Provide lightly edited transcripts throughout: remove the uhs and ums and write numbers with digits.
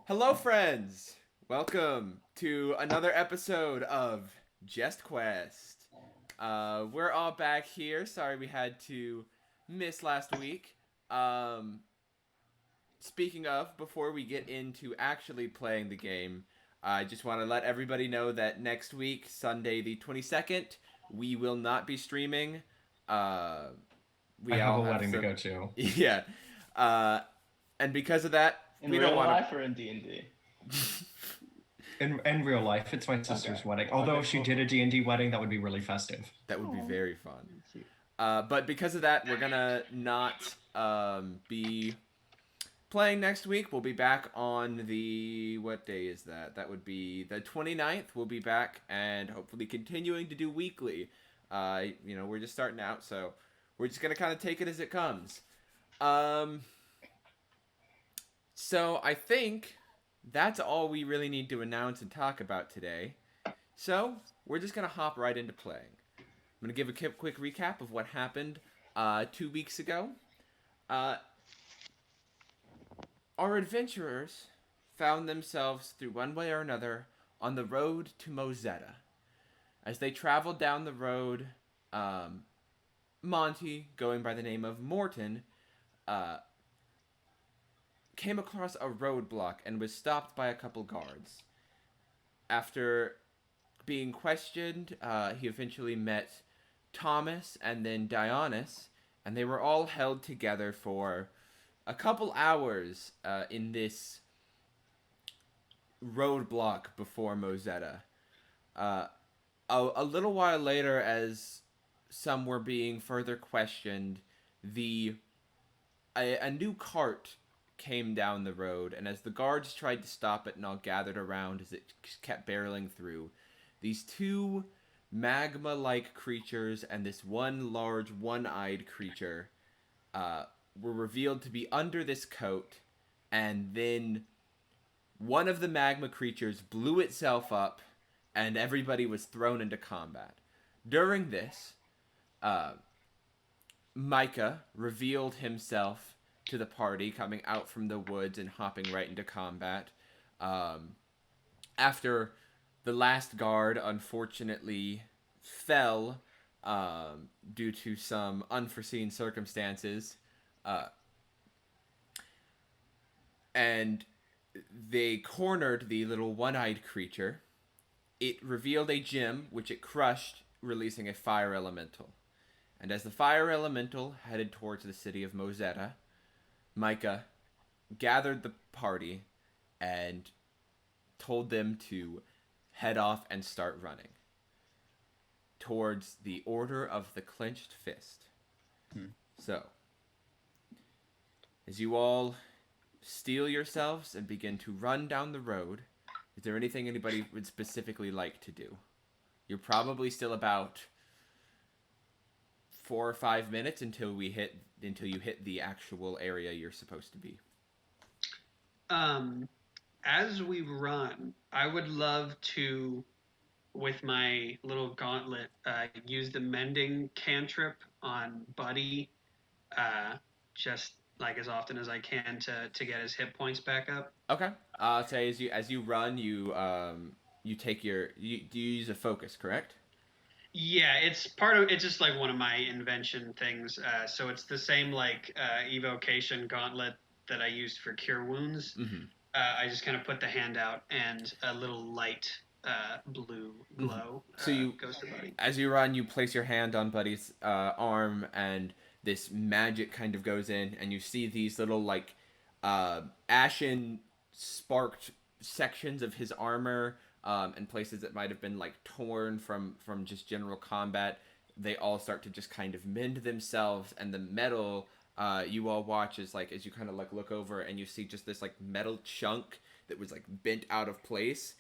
Hello, friends! Welcome to another episode of Jest Quest. We're all back here. Sorry we had to miss last week. Um, Speaking of, before we get into actually playing the game, I just want to let everybody know that next week, Sunday the 22nd, we will not be streaming. Uh, I we have all a have wedding to some. go to. Yeah. Uh, and because of that, In we don't real want life or in D&D? to. In real life, it's my Okay. sister's wedding. Although if she Cool, did a cool. D&D wedding, that would be really festive. That would be Oh, very fun. cute. But because of that, we're gonna not be playing next week. We'll be back on the what day is that? That would be the 29th. We'll be back and hopefully continuing to do weekly. We're just starting out, so we're just gonna kind of take it as it comes. Um, so I think that's all we really need to announce and talk about today. So we're just gonna hop right into playing. I'm going to give a quick recap of what happened 2 weeks ago. Uh, our adventurers found themselves, through one way or another, on the road to Mozeta. As they traveled down the road, um, Monty, going by the name of Morton, uh, came across a roadblock and was stopped by a couple guards. After being questioned, he eventually met Thomas and then Dionys, and they were all held together for a couple hours in this roadblock before Mozeta. Uh, a little while later, as some were being further questioned, the a new cart came down the road, and as the guards tried to stop it and all gathered around as it kept barreling through, these two magma-like creatures and this one large one-eyed creature were revealed to be under this coat, and then one of the magma creatures blew itself up, and everybody was thrown into combat. During this, uh, Micah revealed himself to the party, coming out from the woods and hopping right into combat. Um, After the last guard unfortunately fell due to some unforeseen circumstances, uh, and they cornered the little one-eyed creature. It revealed a gem, which it crushed, releasing a fire elemental. And as the fire elemental headed towards the city of Mozeta, Micah gathered the party and told them to head off and start running towards the Order of the Clenched Fist. So, as you all steel yourselves and begin to run down the road, is there anything anybody would specifically like to do? You're probably still about 4 or 5 minutes until you hit the actual area you're supposed to be. Um, as we run, I would love to, with my little gauntlet, use the mending cantrip on Buddy, just like as often as I can to get his hit points back up. Okay. Say as you run, you take do you use a focus, correct? Yeah, it's just like one of my invention things. So it's the same like evocation gauntlet that I used for cure wounds. Mm-hmm. I just kind of put the hand out and a little light blue glow So you, goes to Buddy. as you run, you place your hand on Buddy's arm, and this magic kind of goes in, and you see these little like ashen sparked sections of his armor, and places that might have been like torn from just general combat. They all start to just kind of mend themselves, and the metal you all watch as you kind of like look over and you see just this like metal chunk that was like bent out of place,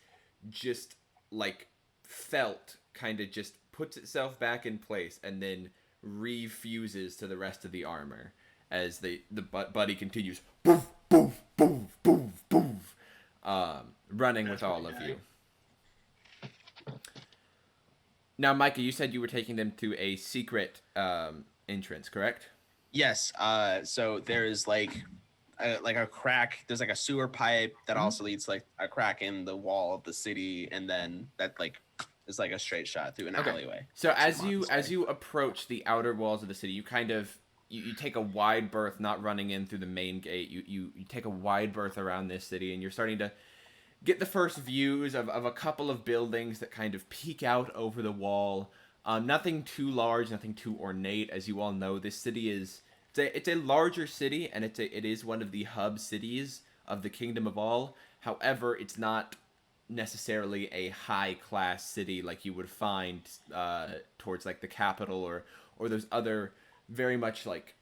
just like felt kind of just puts itself back in place and then refuses to the rest of the armor as the buddy continues boof boof boof boof boof, running That's with all my of guy. you. Now, Micah, you said you were taking them to a secret entrance, correct? Yes. So there's like a crack. There's like a sewer pipe that also leads to like a crack in the wall of the city, and then that like is like a straight shot through an alleyway. So as you approach the outer walls of the city, you kind of you take a wide berth, not running in through the main gate. You take a wide berth around this city, and you're starting to get the first views of a couple of buildings that kind of peek out over the wall. Nothing too large, nothing too ornate. As you all know, this city is it's a larger city, and it is one of the hub cities of the Kingdom of All. However, it's not necessarily a high class city like you would find towards like the capital or those other very much like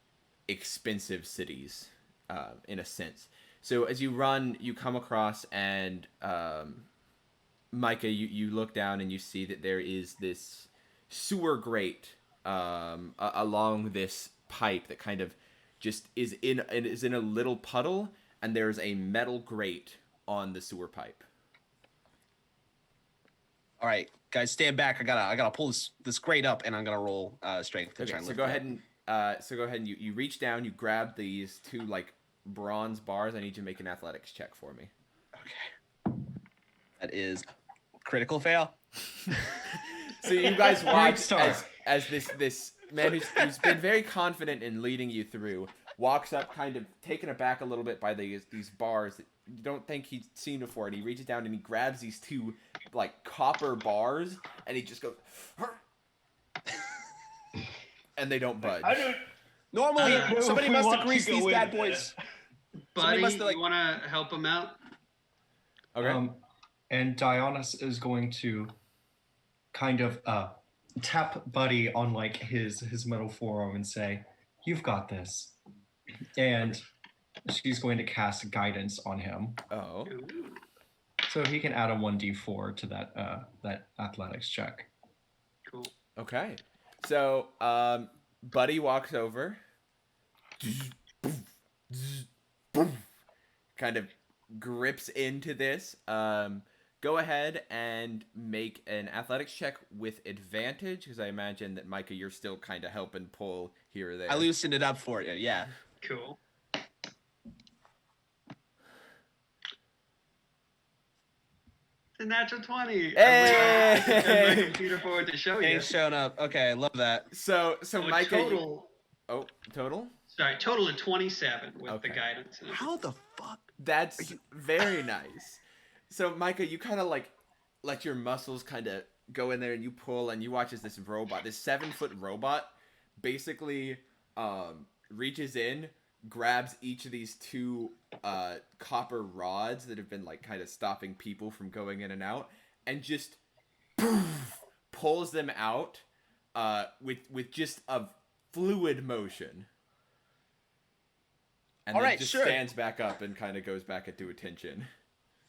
expensive cities in a sense. So as you run, you come across, and Micah, you look down and you see that there is this sewer grate along this pipe that kind of just is in a little puddle, and there's a metal grate on the sewer pipe. All right, guys, stand back. I gotta pull this grate up, and I'm gonna roll strength to try and So lift go it ahead and you reach down, you grab these two like bronze bars. I need you to make an athletics check for me. Okay. That is critical fail. So you guys watch Great as this man who's been very confident in leading you through walks up, kind of taken aback a little bit by these bars that you don't think he's seen before, and he reaches down and he grabs these two like copper bars, and he just goes and they don't budge. I don't. Normally, know if somebody we must want have to greased go these in bad there. boys. Buddy, must have, like- you want to help him out? Okay. And Dionysus is going to kind of tap Buddy on like his middle forearm and say, "You've got this." And she's going to cast guidance on him, Oh. so he can add a 1d4 to that athletics check. Cool. Okay. So Buddy walks over, kind of grips into this. Go ahead and make an athletics check with advantage, because I imagine that Micah, you're still kind of helping pull here or there. I loosened it up for you. Yeah. Cool. It's a natural 20. Hey! I'm my computer forward to show you. Ain't shown up. Okay, I love that. So So Micah. total. Total? Sorry, total of 27 with Okay. the guidance. And How the fuck? That's very nice. So Micah, you kind of like let your muscles kind of go in there, and you pull, and you watch as this 7-foot robot, basically reaches in, grabs each of these two copper rods that have been like kind of stopping people from going in and out, and just pulls them out with just a fluid motion. And All then right, just sure. stands back up and kind of goes back into attention.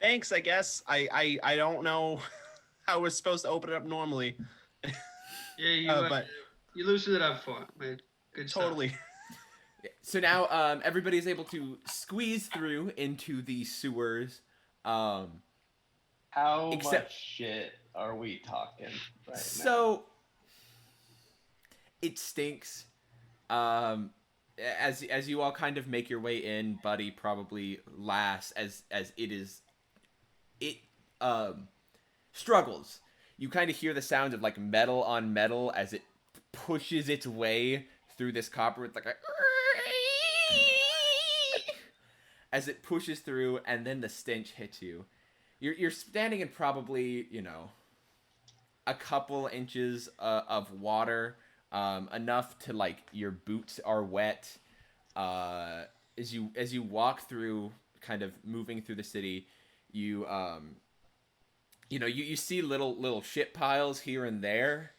Thanks, I guess. I don't know how we're supposed to open it up normally. Yeah, you, But you loosened it up for him. Man. Good stuff. totally. So now everybody is able to squeeze through into the sewers. How Except- much shit are we talking right now? So it stinks. As you all kind of make your way in, Buddy probably last, as it struggles. You kind of hear the sound of like metal on metal as it pushes its way through this copper. It's like a as it pushes through, and then the stench hits you. You're standing in probably, a couple inches of water, enough to like your boots are wet. As you walk through, kind of moving through the city, you see little shit piles here and there.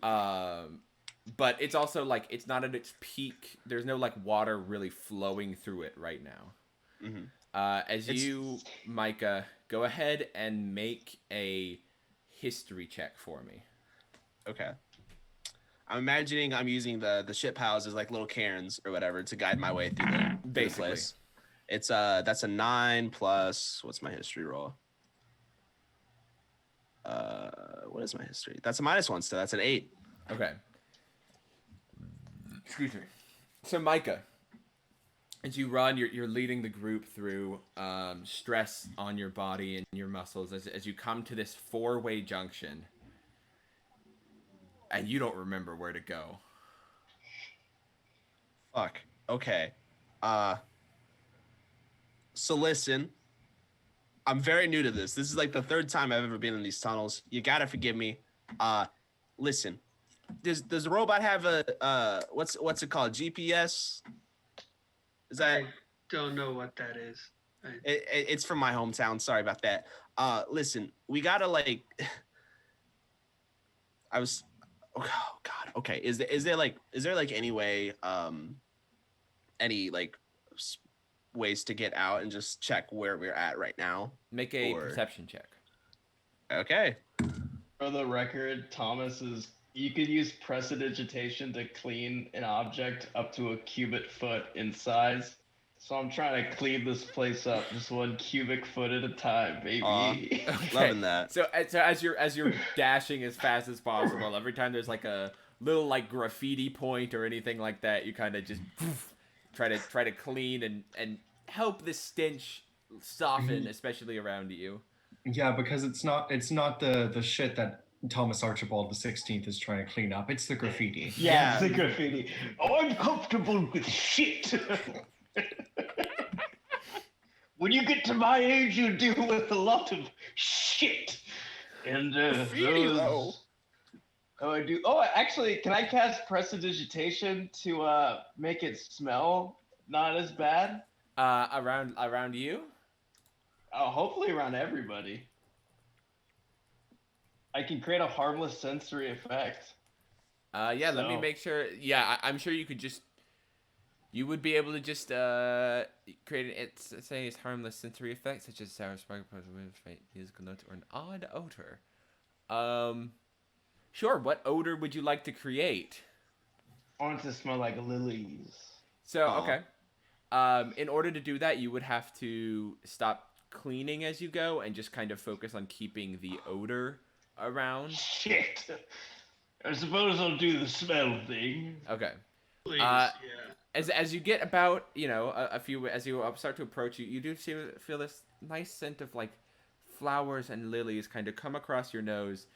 But it's also like it's not at its peak. There's no like water really flowing through it right now. Mm-hmm. Micah, go ahead and make a history check for me. Okay. I'm imagining I'm using the shit piles as like little cairns or whatever to guide my way through the Basically. place. It's that's a 9 plus what's my history roll? What is my history? That's a -1 still. That's an 8. Okay. Excuse me. So Micah, As you run, you're leading the group through stress on your body and your muscles as you come to this four-way junction, and you don't remember where to go. Fuck. Okay. So listen, I'm very new to this. This is like the third time I've ever been in these tunnels. You gotta forgive me. Listen, does the robot have a what's it called? GPS? Is that? I don't know what that is. It's from my hometown. Sorry about that. Listen, we gotta like. I was. Oh God. Okay. Is there like any way any like ways to get out and just check where we're at right now? Make a perception check. Okay. For the record, you could use prestidigitation to clean an object up to a cubic foot in size. So I'm trying to clean this place up just 1 cubic foot at a time, baby. Okay. Loving that. So as you're dashing as fast as possible, every time there's like a little like graffiti point or anything like that, you kind of just try to clean and help the stench soften, especially around you. Yeah, because it's not the shit that Thomas Archibald the 16th is trying to clean up. It's the graffiti. Yeah, it's the graffiti. Oh, I'm comfortable with shit. When you get to my age, you deal with a lot of shit. And Graffiti, though. Oh, I do. Oh, actually, can I cast prestidigitation to make it smell not as bad? Around you? Oh, hopefully around everybody. I can create a harmless sensory effect. Yeah, let me make sure. Yeah, I'm sure you could just. You would be able to just create a harmless sensory effect, such as sour, sparkle, faint musical notes, or an odd odor. Sure. What odor would you like to create? I want it to smell like lilies. So okay. In order to do that, you would have to stop cleaning as you go and just kind of focus on keeping the odor around. Shit. I suppose I'll do the smell thing. Okay. Please, yeah. As you get about, a few, as you start to approach, you do feel this nice scent of like flowers and lilies kind of come across your nose,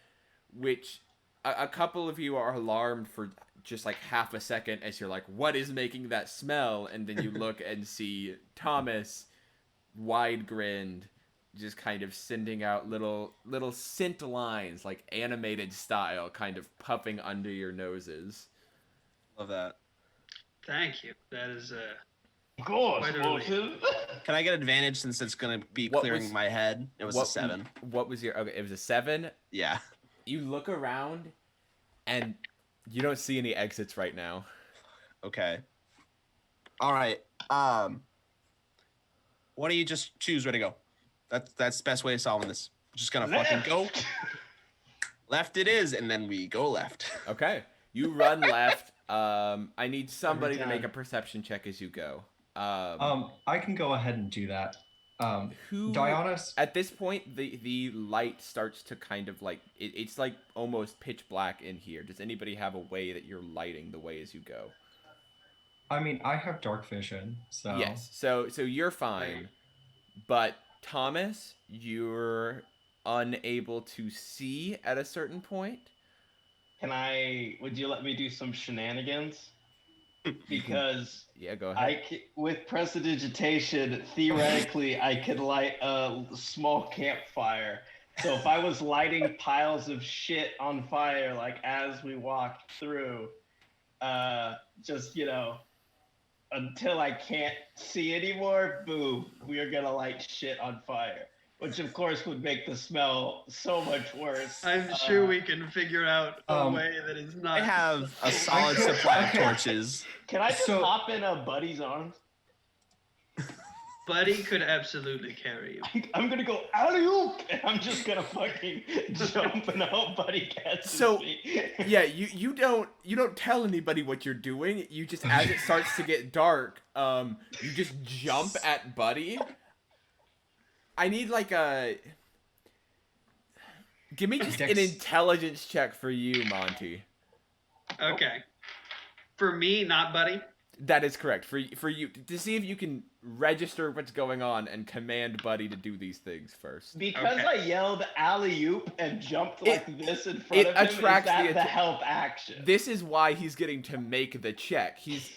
which a couple of you are alarmed for just like half a second as you're like, what is making that smell? And then you look and see Thomas, wide grinned, just kind of sending out little scent lines, like animated style, kind of puffing under your noses. Love that. Thank you. That is Of course, quite early. Morton. Can I get advantage since it's gonna be What clearing was- my head? It was a 7. What was your? Okay, it was a 7. Yeah. You look around, and you don't see any exits right now. Okay. All right. Why don't you just choose where to go? That's the best way of solving this. Just gonna fucking go. Left it is, and then we go left. Okay, you run left. I need somebody to Every make a time. perception check as you go. I can go ahead and do that. Who? Dionys? At this point, the light starts to kind of like it's like almost pitch black in here. Does anybody have a way that you're lighting the way as you go? I mean, I have dark vision, so Yes. So you're fine, but Thomas, you're unable to see at a certain point. Would you let me do some shenanigans? Because Yeah, go ahead. with prestidigitation, theoretically, I could light a small campfire. So if I was lighting piles of shit on fire, like as we walked through, just, until I can't see anymore, boom, we are gonna light shit on fire. Which of course would make the smell so much worse. I'm sure we can figure out a way that is not. I have a solid supply of Okay. torches. Can I just So- hop in a buddy's arms? Buddy could absolutely carry you. I'm gonna go alley-oop, and I'm just gonna fucking jump and hope Buddy catches So, me. Yeah, you don't tell anybody what you're doing. You just as it starts to get dark, you just jump at Buddy. I need like give me just an Dex. intelligence check for you, Monty. Okay. For me, not Buddy. That is correct. For you to see if you can register what's going on and command Buddy to do these things first. Because Okay. I yelled alley-oop and jumped like this in front it of him, is attracts that the the atta- help action? This is why he's getting to make the check. You've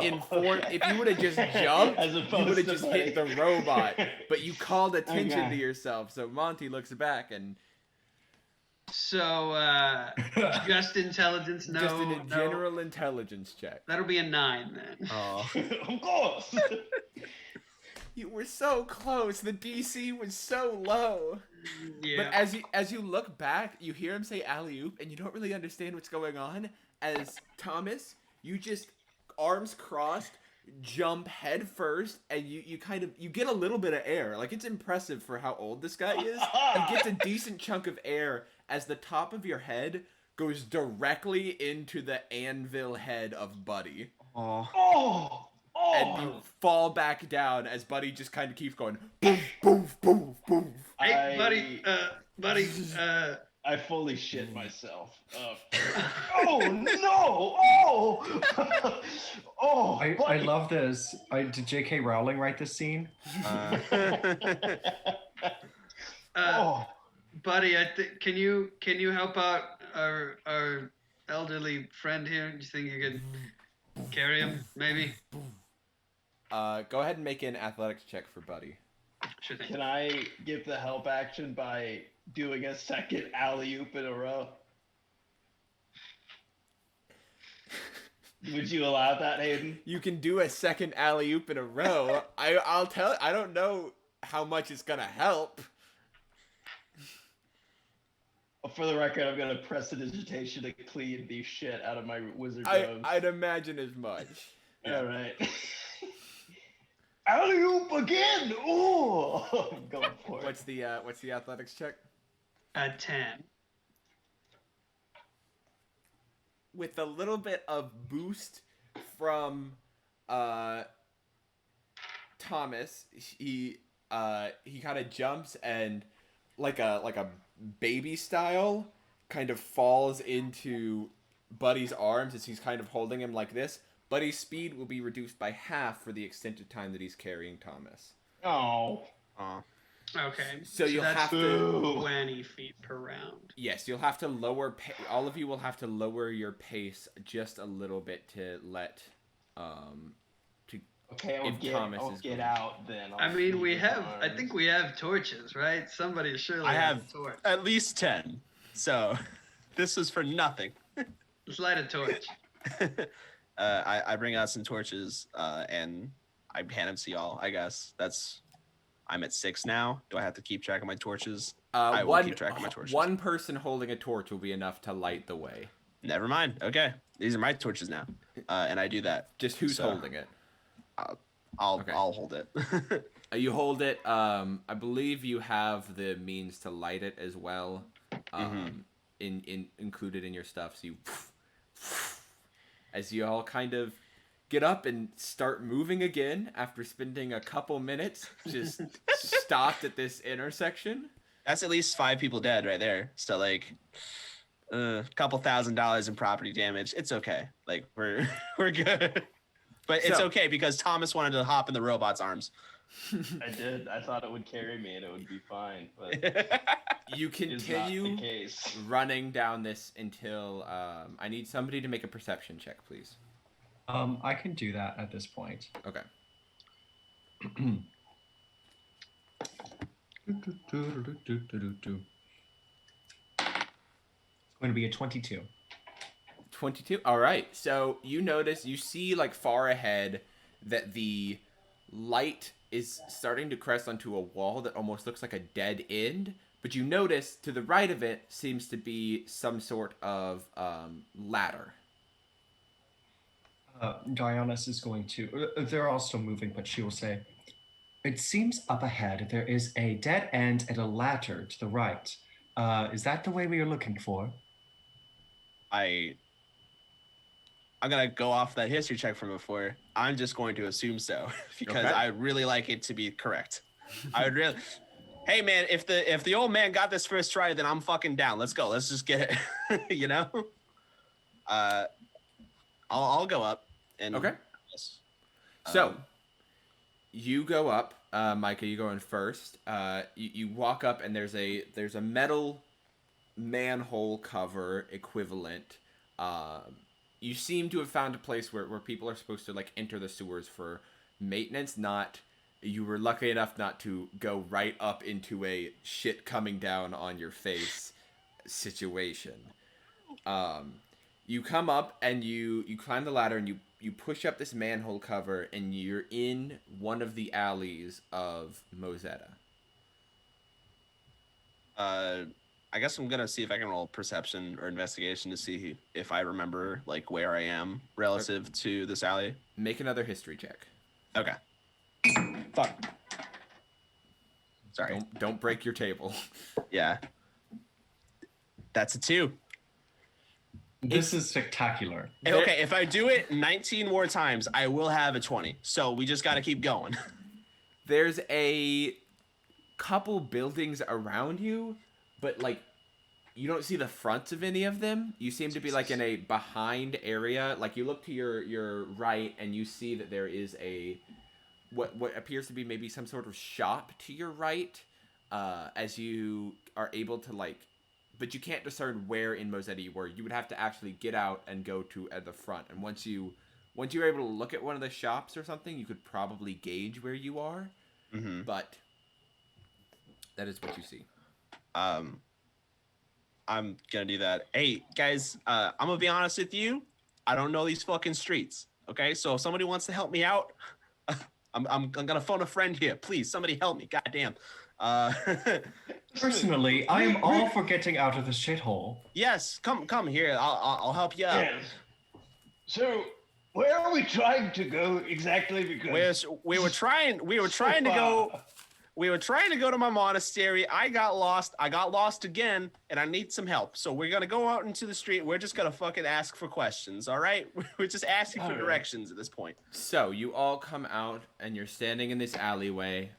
informed. If you would have just jumped, As you opposed would have to just hit the Buddy. robot. But you called attention Okay. to yourself, so Monty looks back and So, just intelligence, no. just in a no. general intelligence check. That'll be a 9 then. Oh. Of course. You were so close. The DC was so low. Yeah. But as you look back, you hear him say alley oop, and you don't really understand what's going on. As Thomas, you just arms crossed, jump head first, and you kind of you get a little bit of air. Like, it's impressive for how old this guy is, and gets a decent chunk of air as the top of your head goes directly into the anvil head of Buddy. Oh. Oh. And you fall back down as Buddy just kind of keeps going boof, boof, boof, boof. Hey, buddy, I fully shit myself. Oh no! Oh! Oh! I buddy. love this. Did J.K. Rowling write this scene? Oh! buddy, can you help out our elderly friend here? Do you think you could carry him, maybe? Go ahead and make an athletics check for Buddy. Sure thing. Can I give the help action by doing a second alley-oop in a row? Would you allow that, Hayden? You can do a second alley oop in a row. I don't know how much it's gonna help. For the record, I'm gonna press the digitation to clean the shit out of my wizard robes. I'd imagine as much. All right. Alley-oop again! Ooh! I'm going for it. What's the athletics check? 10. With a little bit of boost from Thomas, he kind of jumps and like a baby style kind of falls into Buddy's arms as he's kind of holding him like this. Buddy's speed will be reduced by half for the extended time that he's carrying Thomas. Oh. Oh. Okay. So you'll that's have to. Ooh. 20 feet per round. Yes, you'll have to lower. All of you will have to lower your pace just a little bit to let. Okay, I'll If get, Thomas I'll is get going. out then. I mean, I think we have torches, right? Somebody surely I has have a torch. at least 10. So this was for nothing. Let's light a torch. I bring out some torches and I hand them to y'all. I guess I'm at 6 now. Do I have to keep track of my torches? I will keep track of my torches. One person holding a torch will be enough to light the way. Never mind. Okay, these are my torches now, and I do that. Just who's So- holding it? Okay. I'll hold it. You hold it. I believe you have the means to light it as well. Included in your stuff. So you, as you all kind of get up and start moving again after spending a couple minutes just stopped at this intersection. That's at least 5 people dead right there. So like, a couple $1,000 in property damage. It's okay. Like we're good. But it's So- okay because Thomas wanted to hop in the robot's arms. I did. I thought it would carry me and it would be fine, but it's You not the continue case. running down this until I need somebody to make a perception check, please. I can do that at this point. Okay. It's going to be a 22. 22. All right. So you see like far ahead that the light is starting to crest onto a wall that almost looks like a dead end. But you notice to the right of it seems to be some sort of ladder. Dionysus is going to. They're all still moving, but she will say, "It seems up ahead there is a dead end and a ladder to the right. Is that the way we are looking for?" I'm gonna go off that history check from before. I'm just going to assume so because Okay. I really like it to be correct. I would really. Hey man, if the old man got this first try, then I'm fucking down. Let's go. Let's just get it. You know. I'll go up and. Okay. Yes. So, you go up, Micah. You go in first. You walk up, and there's a metal manhole cover equivalent. You seem to have found a place where people are supposed to like enter the sewers for maintenance. Not you were lucky enough not to go right up into a shit coming down on your face situation. You come up and you climb the ladder and you push up this manhole cover and you're in one of the alleys of Mozeta. I guess I'm gonna see if I can roll perception or investigation to see if I remember like where I am relative to this alley. Make another history check. Okay. Fuck. Sorry. Don't break your table. Yeah. That's a 2. This is spectacular. Okay, if I do it 19 more times, I will have a 20. So we just got to keep going. There's a couple buildings around you, but like you don't see the fronts of any of them. You seem to be like in a behind area. Like you look to your right and you see that there is a what appears to be maybe some sort of shop to your right, as you are able to like, but you can't discern where in Mozeta you were. You would have to actually get out and go to at the front. And once you're able to look at one of the shops or something, you could probably gauge where you are. Mm-hmm. But that is what you see. I'm gonna do that. Hey guys, I'm gonna be honest with you. I don't know these fucking streets. Okay, so if somebody wants to help me out, I'm gonna phone a friend here. Please, somebody help me. Goddamn. Personally, I am all for getting out of this shithole. Yes, come here. I'll help you out. Yes. So, where are we trying to go exactly? Because We were trying to go. We were trying to go to my monastery. I got lost. I got lost again, and I need some help. So we're gonna go out into the street. We're just gonna fucking ask for questions. All right? We're just asking for directions at this point. So you all come out and you're standing in this alleyway.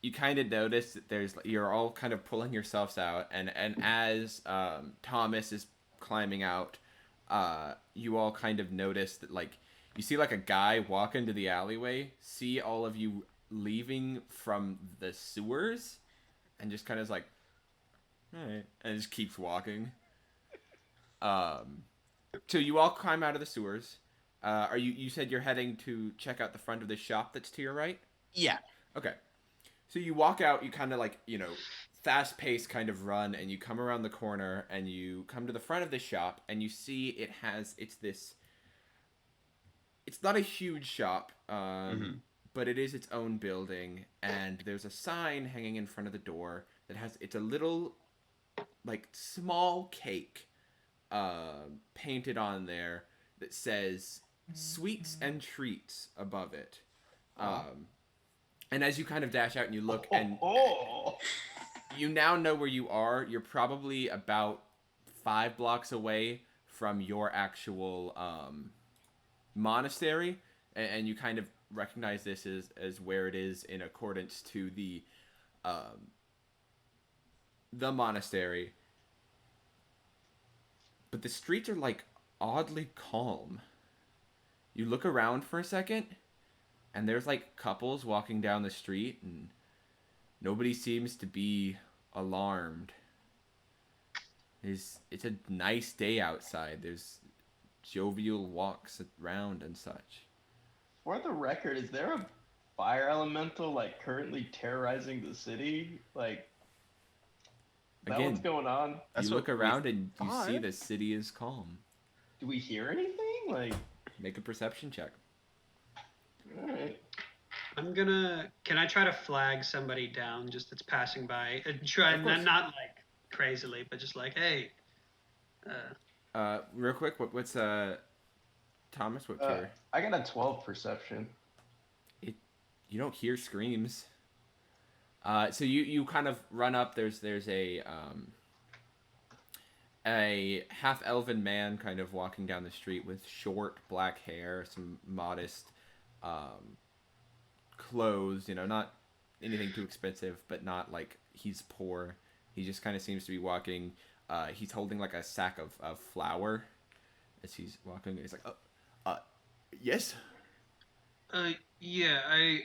You kind of notice that you're all kind of pulling yourselves out, and as Thomas is climbing out, you all kind of notice that like you see like a guy walk into the alleyway, see all of you leaving from the sewers, and just kind of is like, all right, and just keeps walking. So you all climb out of the sewers. You said you're heading to check out the front of the shop that's to your right? Yeah. Okay. So you walk out, you kind of like, fast paced kind of run, and you come around the corner and you come to the front of the shop and you see it's not a huge shop, but it is its own building, and there's a sign hanging in front of the door that it's a little like small cake painted on there that says sweets and treats above it. And as you kind of dash out and you look, and you now know where you are. You're probably about 5 blocks away from your actual monastery, and you kind of recognize this as where it is in accordance to the monastery. But the streets are like oddly calm. You look around for a second, and there's like couples walking down the street, and nobody seems to be alarmed. It's a nice day outside. There's jovial walks around and such. for the record, is there a fire elemental like currently terrorizing the city? Like, is that Again, what's going on? That's you look what we around and you see thought. the city is calm. Do we hear anything? Like, Make a perception check. all right. Can I try to flag somebody down just that's passing by? Try, Of course. not like crazily, but just like, hey. Real quick, what's Thomas? What's your? I got a 12 perception. You don't hear screams. So you kind of run up. There's a half elven man kind of walking down the street with short black hair, some modest clothes. Not anything too expensive, but not like he's poor. He just kind of seems to be walking. He's holding like a sack of flour as he's walking. He's like, yes. Yeah, I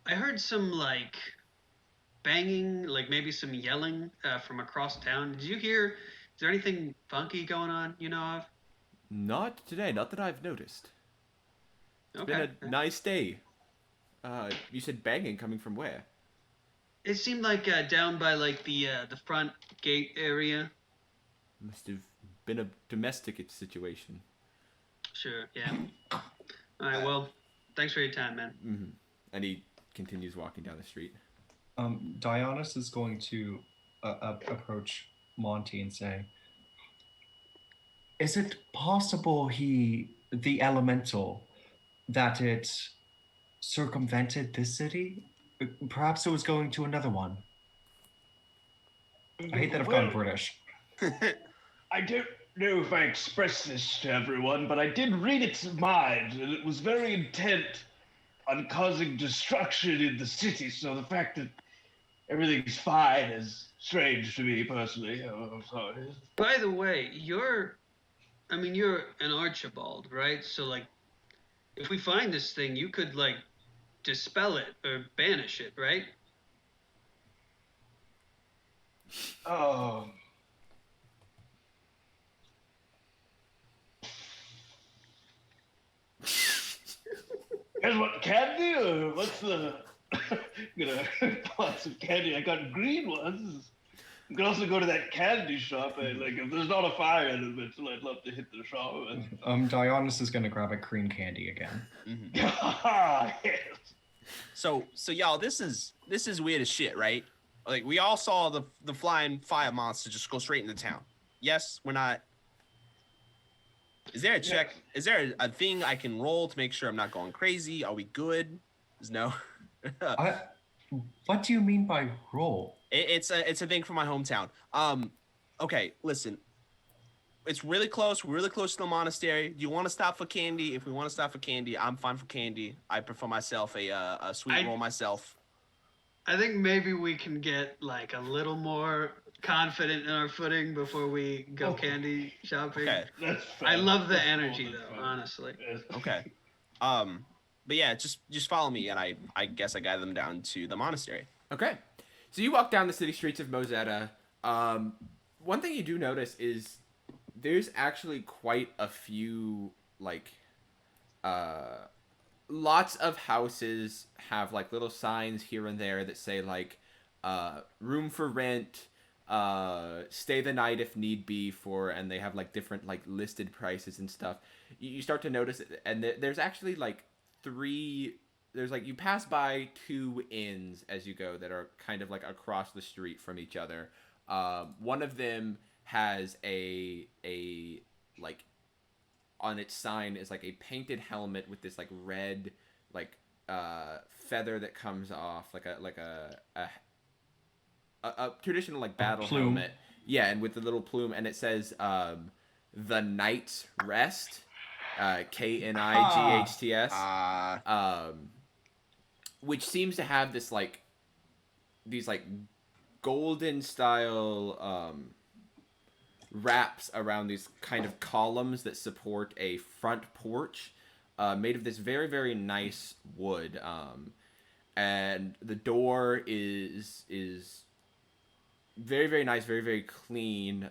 heard some like banging, like maybe some yelling from across town. Did you hear? Is there anything funky going on? You know of? Not today, not that I've noticed. It's been Okay. a nice day. You said banging coming from where? It seemed like down by like the front gate area. Must have been a domestic situation. Sure. Yeah. All right. Well, thanks for your time, man. Mm-hmm. And he continues walking down the street. Dionysus is going to approach Monty and say, "Is it possible the elemental, that it circumvented this city? Perhaps it was going to another one." I hate that I've gone British. I don't know if I expressed this to everyone, but I did read its mind, and it was very intent on causing destruction in the city. So the fact that everything's fine is strange to me personally. Oh, I'm sorry. By the way, you're an Archibald, right? So like, if we find this thing, you could like dispel it or banish it, right? Oh. Guys want candy or what's the? I'm gonna want some candy. I got green ones. You can also go to that candy shop. And, like, if there's not a fire elemental, I'd love to hit the shop. Dionysus is going to grab a cream candy again. Yes. So y'all, this is weird as shit, right? Like we all saw the flying fire monster just go straight into town. Yes, we're not. Is there a check? Is there a thing I can roll to make sure I'm not going crazy? Are we good? No. What do you mean by roll? It's a thing from my hometown. Okay, listen. It's really close. We're really close to the monastery. Do you want to stop for candy? If we want to stop for candy, I'm fine for candy. I prefer myself a sweet roll myself. I think maybe we can get like a little more confident in our footing before we go candy shopping. Okay. That's fair. I love the That's energy fair. though, honestly. Yes. Okay. But yeah, just follow me, and I guess I guide them down to the monastery. Okay. So you walk down the city streets of Mozeta. One thing you do notice is there's actually quite a few, like, lots of houses have, like, little signs here and there that say, like, room for rent, stay the night if need be and they have, like, different, like, listed prices and stuff. You start to notice it, and there's actually, like, you pass by 2 inns as you go that are kind of like across the street from each other. One of them has a like on its sign is like a painted helmet with this like red like feather that comes off like a traditional like battle helmet. Yeah, and with the little plume, and it says the Knight's Rest. KNIGHTS, which seems to have this like these like golden style wraps around these kind of columns that support a front porch, made of this very very nice wood, and the door is very very nice, very very clean,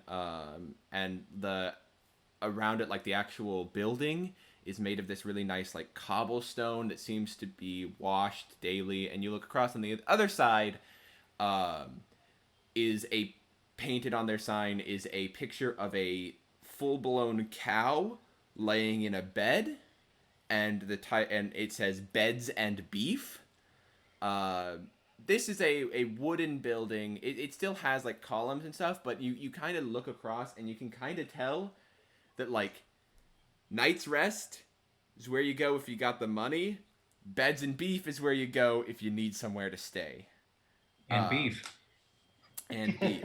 and the around it, like the actual building is made of this really nice like cobblestone that seems to be washed daily. And you look across on the other side, is a painted on their sign is a picture of a full-blown cow laying in a bed, and and it says beds and beef. This is a wooden building. It still has like columns and stuff, but you kind of look across and you can kind of tell that like Night's Rest is where you go if you got the money. Beds and beef is where you go if you need somewhere to stay. And beef. And beef.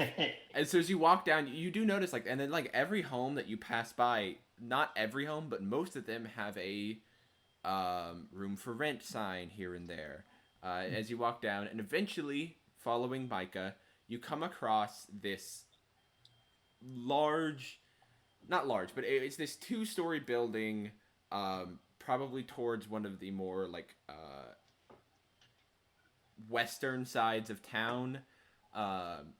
And so as you walk down, you do notice like, and then like every home that you pass by, not every home, but most of them have a room for rent sign here and there. As you walk down, and eventually, following Micah, you come across this not large, but it's this 2-story building probably towards one of the more like western sides of town.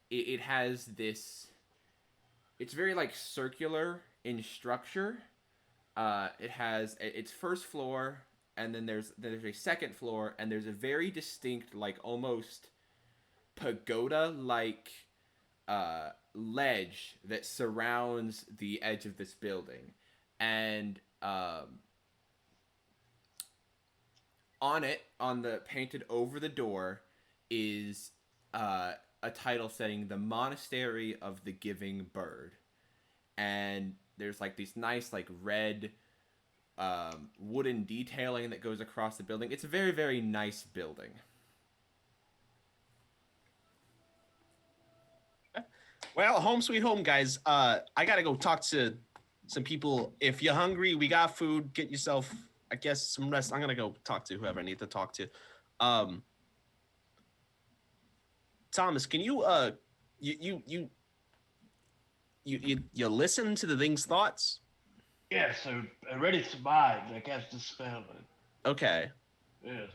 It has this. It's very like circular in structure. It has its first floor, and then there's a second floor, and there's a very distinct like almost pagoda like ledge that surrounds the edge of this building, and on it, on the painted over the door, is a title saying "The Monastery of the Giving Bird," and there's like these nice like red wooden detailing that goes across the building. It's a very, very nice building. Well, home sweet home, guys. I gotta go talk to some people. If you're hungry, we got food. Get yourself, I guess, some rest. I'm gonna go talk to whoever I need to talk to. Thomas, can you you listen to the thing's thoughts? Yeah, so I read its mind. I cast a spell. Okay. Yes.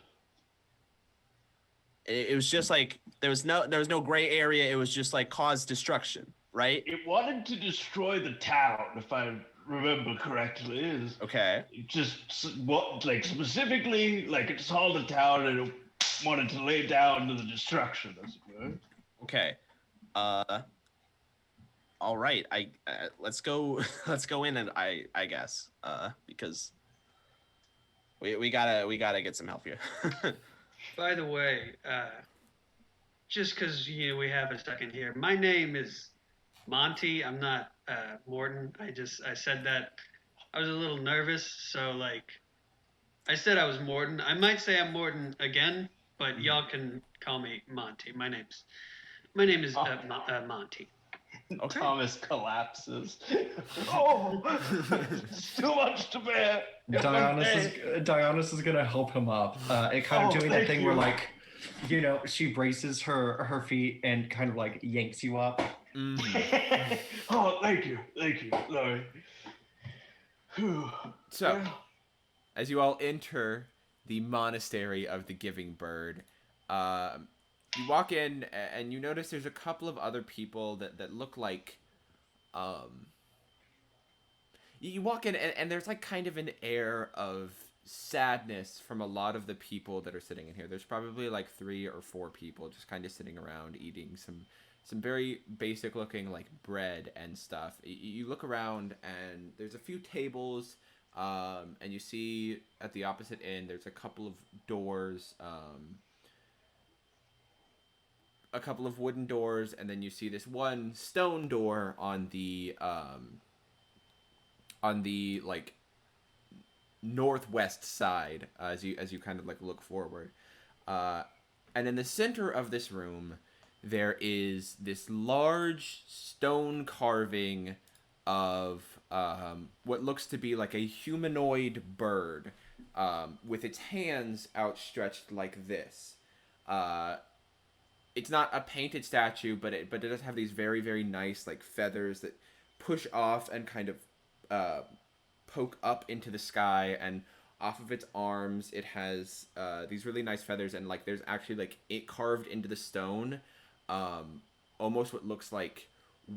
It was just like there was no gray area. It was just like cause destruction, right? It wanted to destroy the town, if I remember correctly. Is Okay. just what, like specifically, like it saw the town and it wanted to lay down to the destruction, as it were. Okay. All right. Let's go. Let's go in, and I guess because we gotta get some help here. By the way, just because we have a second here, my name is Monty. I'm not Morton. I said that. I was a little nervous, so like I said I was Morton. I might say I'm Morton again, but y'all can call me Monty. My name is Monty. Okay. Thomas collapses. Oh, it's too much to bear. Dionysus is gonna help him up. It kind of doing that thank thing you. where like, she braces her feet and kind of like yanks you up. Oh, thank you, Sorry. So, as you all enter the monastery of the Giving Bird, you walk in and you notice there's a couple of other people that look like you walk in and there's like kind of an air of sadness from a lot of the people that are sitting in here. There's probably like 3 or 4 people just kind of sitting around eating some very basic looking like bread and stuff. You look around and there's a few tables, and you see at the opposite end there's a couple of doors, a couple of wooden doors, and then you see this one stone door on the like northwest side, as you kind of like look forward, and in the center of this room there is this large stone carving of what looks to be like a humanoid bird, with its hands outstretched like this. It's not a painted statue, but it does have these very, very nice like feathers that push off and kind of poke up into the sky, and off of its arms it has these really nice feathers, and like there's actually like it carved into the stone, almost what looks like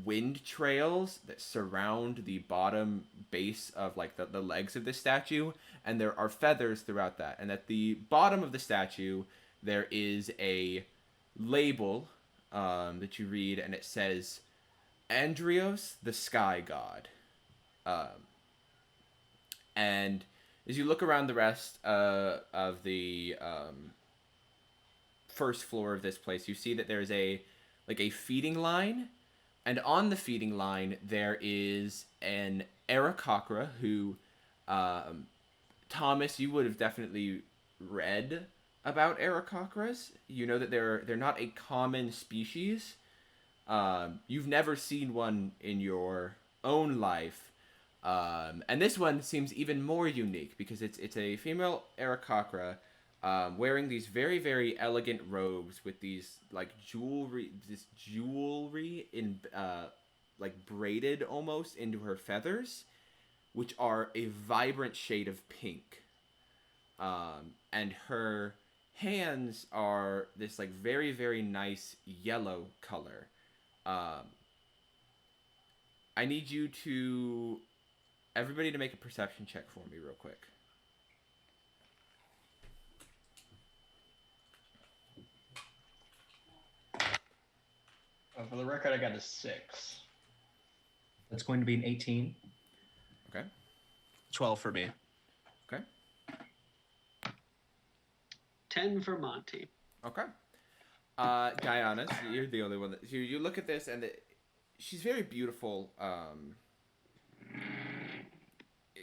wind trails that surround the bottom base of like the legs of this statue, and there are feathers throughout that. And at the bottom of the statue there is a label that you read, and it says Andrios the Sky God. And as you look around the rest of the first floor of this place, you see that there's a feeding line, and on the feeding line there is an Aarakocra who, Thomas, you would have definitely read about Aarakocras. You know that they're not a common species. You've never seen one in your own life. And this one seems even more unique because it's a female Aarakocra, wearing these very, very elegant robes with these like jewelry in like braided almost into her feathers, which are a vibrant shade of pink. and her hands are this like very very nice yellow color. Um, I need you to everybody to make a perception check for me real quick. For the record, I got a 6. That's going to be an 18. Okay. 12 for me. Okay. 10 for Monty. Okay. Diana, so you're the only one that you look at this and she's very beautiful.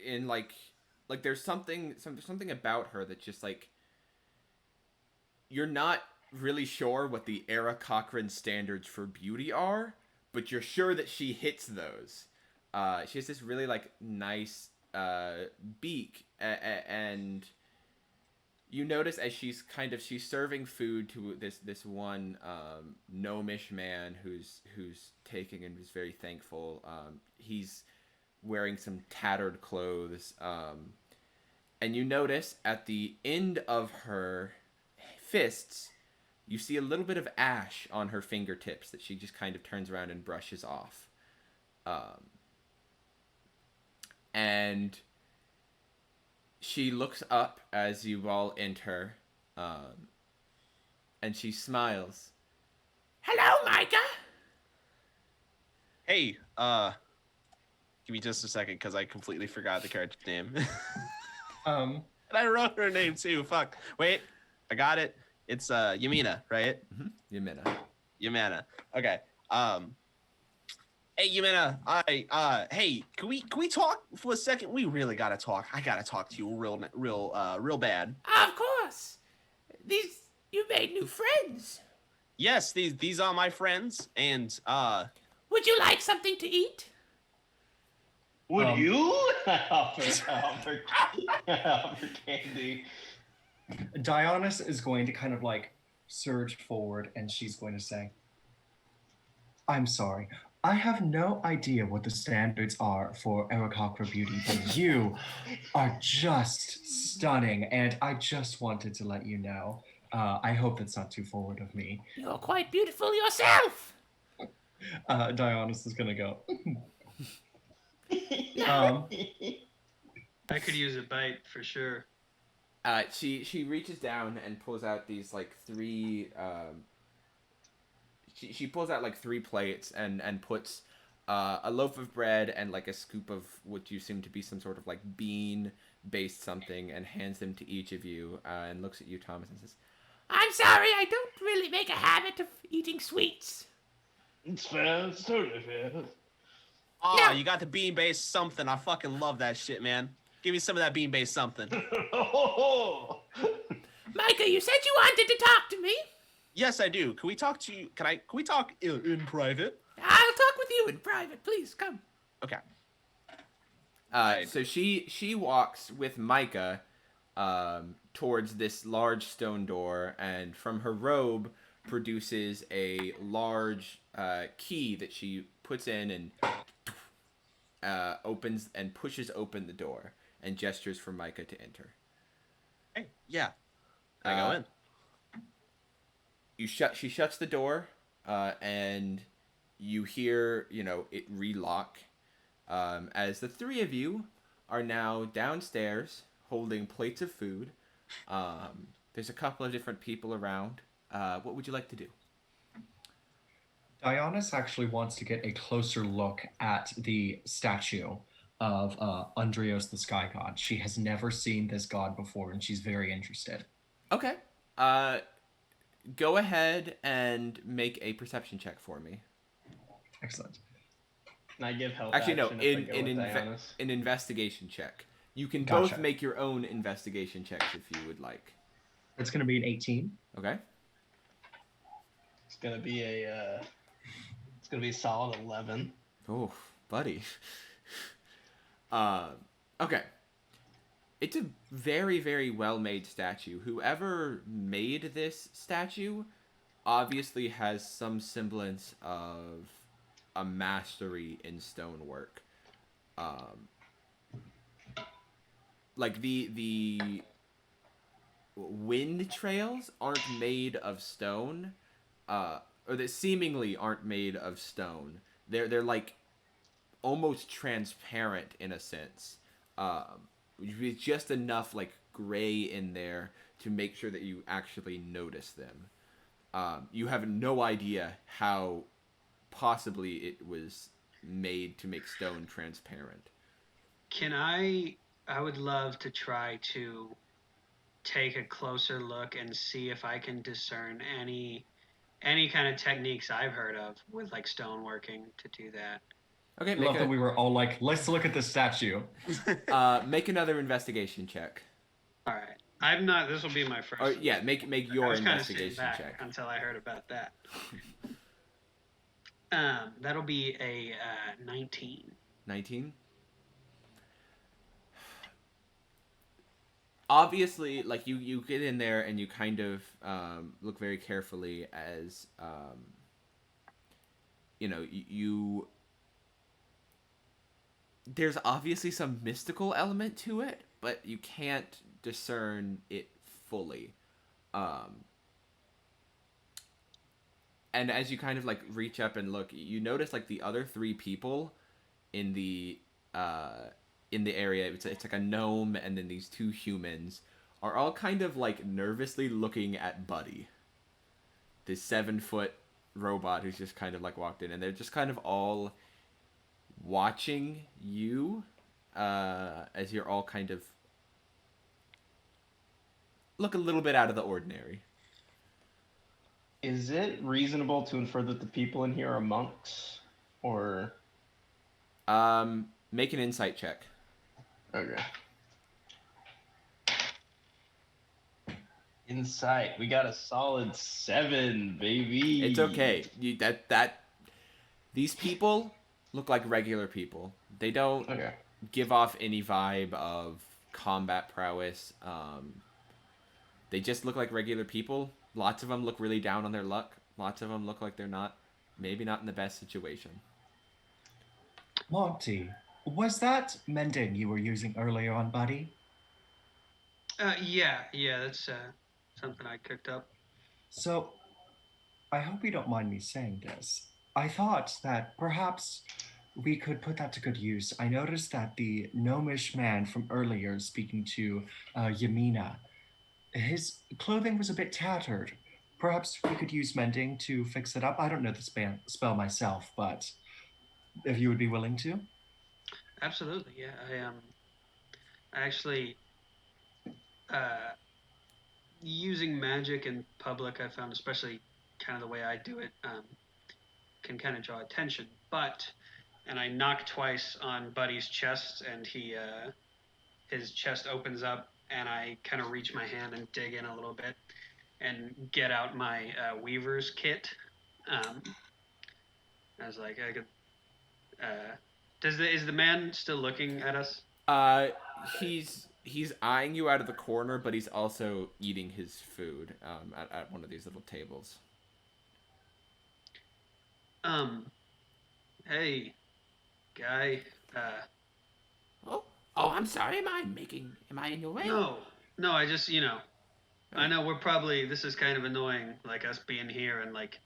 In like there's something about her that just like you're not really sure what the Era Cochrane standards for beauty are, but you're sure that she hits those. She has this really like nice beak, and you notice as she's serving food to this one gnomish man who's taking and is very thankful. He's wearing some tattered clothes, and you notice at the end of her fists you see a little bit of ash on her fingertips that she just kind of turns around and brushes off. And she looks up as you all enter, and she smiles. Hello, Micah! Hey, give me just a second because I completely forgot the character's name. And I wrote her name too. Fuck. Wait, I got it. It's Yamina, right? Yamina. Yamina. Okay. Hey Yamina, hey, can we talk for a second? We really gotta talk. I gotta talk to you real bad. Of course. You made new friends. Yes, these are my friends, and Would you like something to eat? Would you? offer candy. Dionysus is going to kind of like surge forward and she's going to say, I'm sorry. I have no idea what the standards are for Arakocra beauty, but you are just stunning, and I just wanted to let you know. I hope that's not too forward of me. You're quite beautiful yourself. Dionysus is going to go. I could use a bite for sure. She reaches down and pulls out these like three. She pulls out like 3 plates and puts a loaf of bread and like a scoop of what you seem to be some sort of like bean based something, and hands them to each of you, and looks at you, Thomas, and says, I'm sorry, I don't really make a habit of eating sweets. It's fair. It's totally fair. oh, Yeah. you got the bean based something. I fucking love that shit, man. Give me some of that bean based something. Micah, you said you wanted to talk to me. Yes, I do. Can we talk to you? Can we talk in private? I'll talk with you in private. Please come. Okay. So she walks with Micah towards this large stone door, and from her robe produces a large key that she puts in and opens and pushes open the door and gestures for Micah to enter. Hey, yeah. Can I go in? She shuts the door, and you hear, it relock, as the 3 of you are now downstairs holding plates of food. There's a couple of different people around. What would you like to do? Dionysus actually wants to get a closer look at the statue of Andrios the Sky God. She has never seen this god before, and she's very interested. Okay. Go ahead and make a perception check for me. Excellent. Can I give help? Actually, no. action if I go with Dionysus? An investigation check. You can Gotcha. both make your own investigation checks if you would like. It's going to be an 18. Okay. It's gonna be a solid 11. Oh, buddy. Okay. It's a very, very well-made statue. Whoever made this statue obviously has some semblance of a mastery in stonework. Like the wind trails aren't made of stone, or that seemingly aren't made of stone. They're like almost transparent in a sense. With just enough like gray in there to make sure that you actually notice them. You have no idea how possibly it was made to make stone transparent. Can I would love to try to take a closer look and see if I can discern any kind of techniques I've heard of with like stoneworking to do that. Okay, I love that we were all like, let's look at the statue. make another investigation check. All right. I'm not. This will be my first. Or yeah, make I your was kind of sitting investigation back check. until I heard about that. That'll be a 19. 19. Obviously, like you get in there and you kind of look very carefully as you there's obviously some mystical element to it, but you can't discern it fully. And as you kind of like reach up and look, you notice like the other three people in the area. It's like a gnome and then these two humans are all kind of like nervously looking at Buddy, this 7-foot robot who's just kind of like walked in, and they're just kind of all watching you as you're all kind of look a little bit out of the ordinary. Is it reasonable to infer that the people in here are monks, or? Make an insight check. Okay. Insight. We got a solid 7, baby. It's okay. These people look like regular people. They don't give off any vibe of combat prowess. They just look like regular people. Lots of them look really down on their luck. Lots of them look like they're maybe not in the best situation. Monty, was that mending you were using earlier on, Buddy? Yeah, that's something I cooked up. So, I hope you don't mind me saying this. I thought that perhaps we could put that to good use. I noticed that the gnomish man from earlier speaking to Yamina, his clothing was a bit tattered. Perhaps we could use mending to fix it up. I don't know the spell myself, but if you would be willing to. Absolutely, yeah. I actually using magic in public, I found, especially kind of the way I do it, can kind of draw attention. And I knock twice on Buddy's chest, and his chest opens up, and I kind of reach my hand and dig in a little bit, and get out my weaver's kit. I was like, I could. Is the man still looking at us? He's eyeing you out of the corner, but he's also eating his food at one of these little tables. Hey, guy. Oh, I'm sorry. Am I in your way? No. I just, I know this is kind of annoying, like us being here and like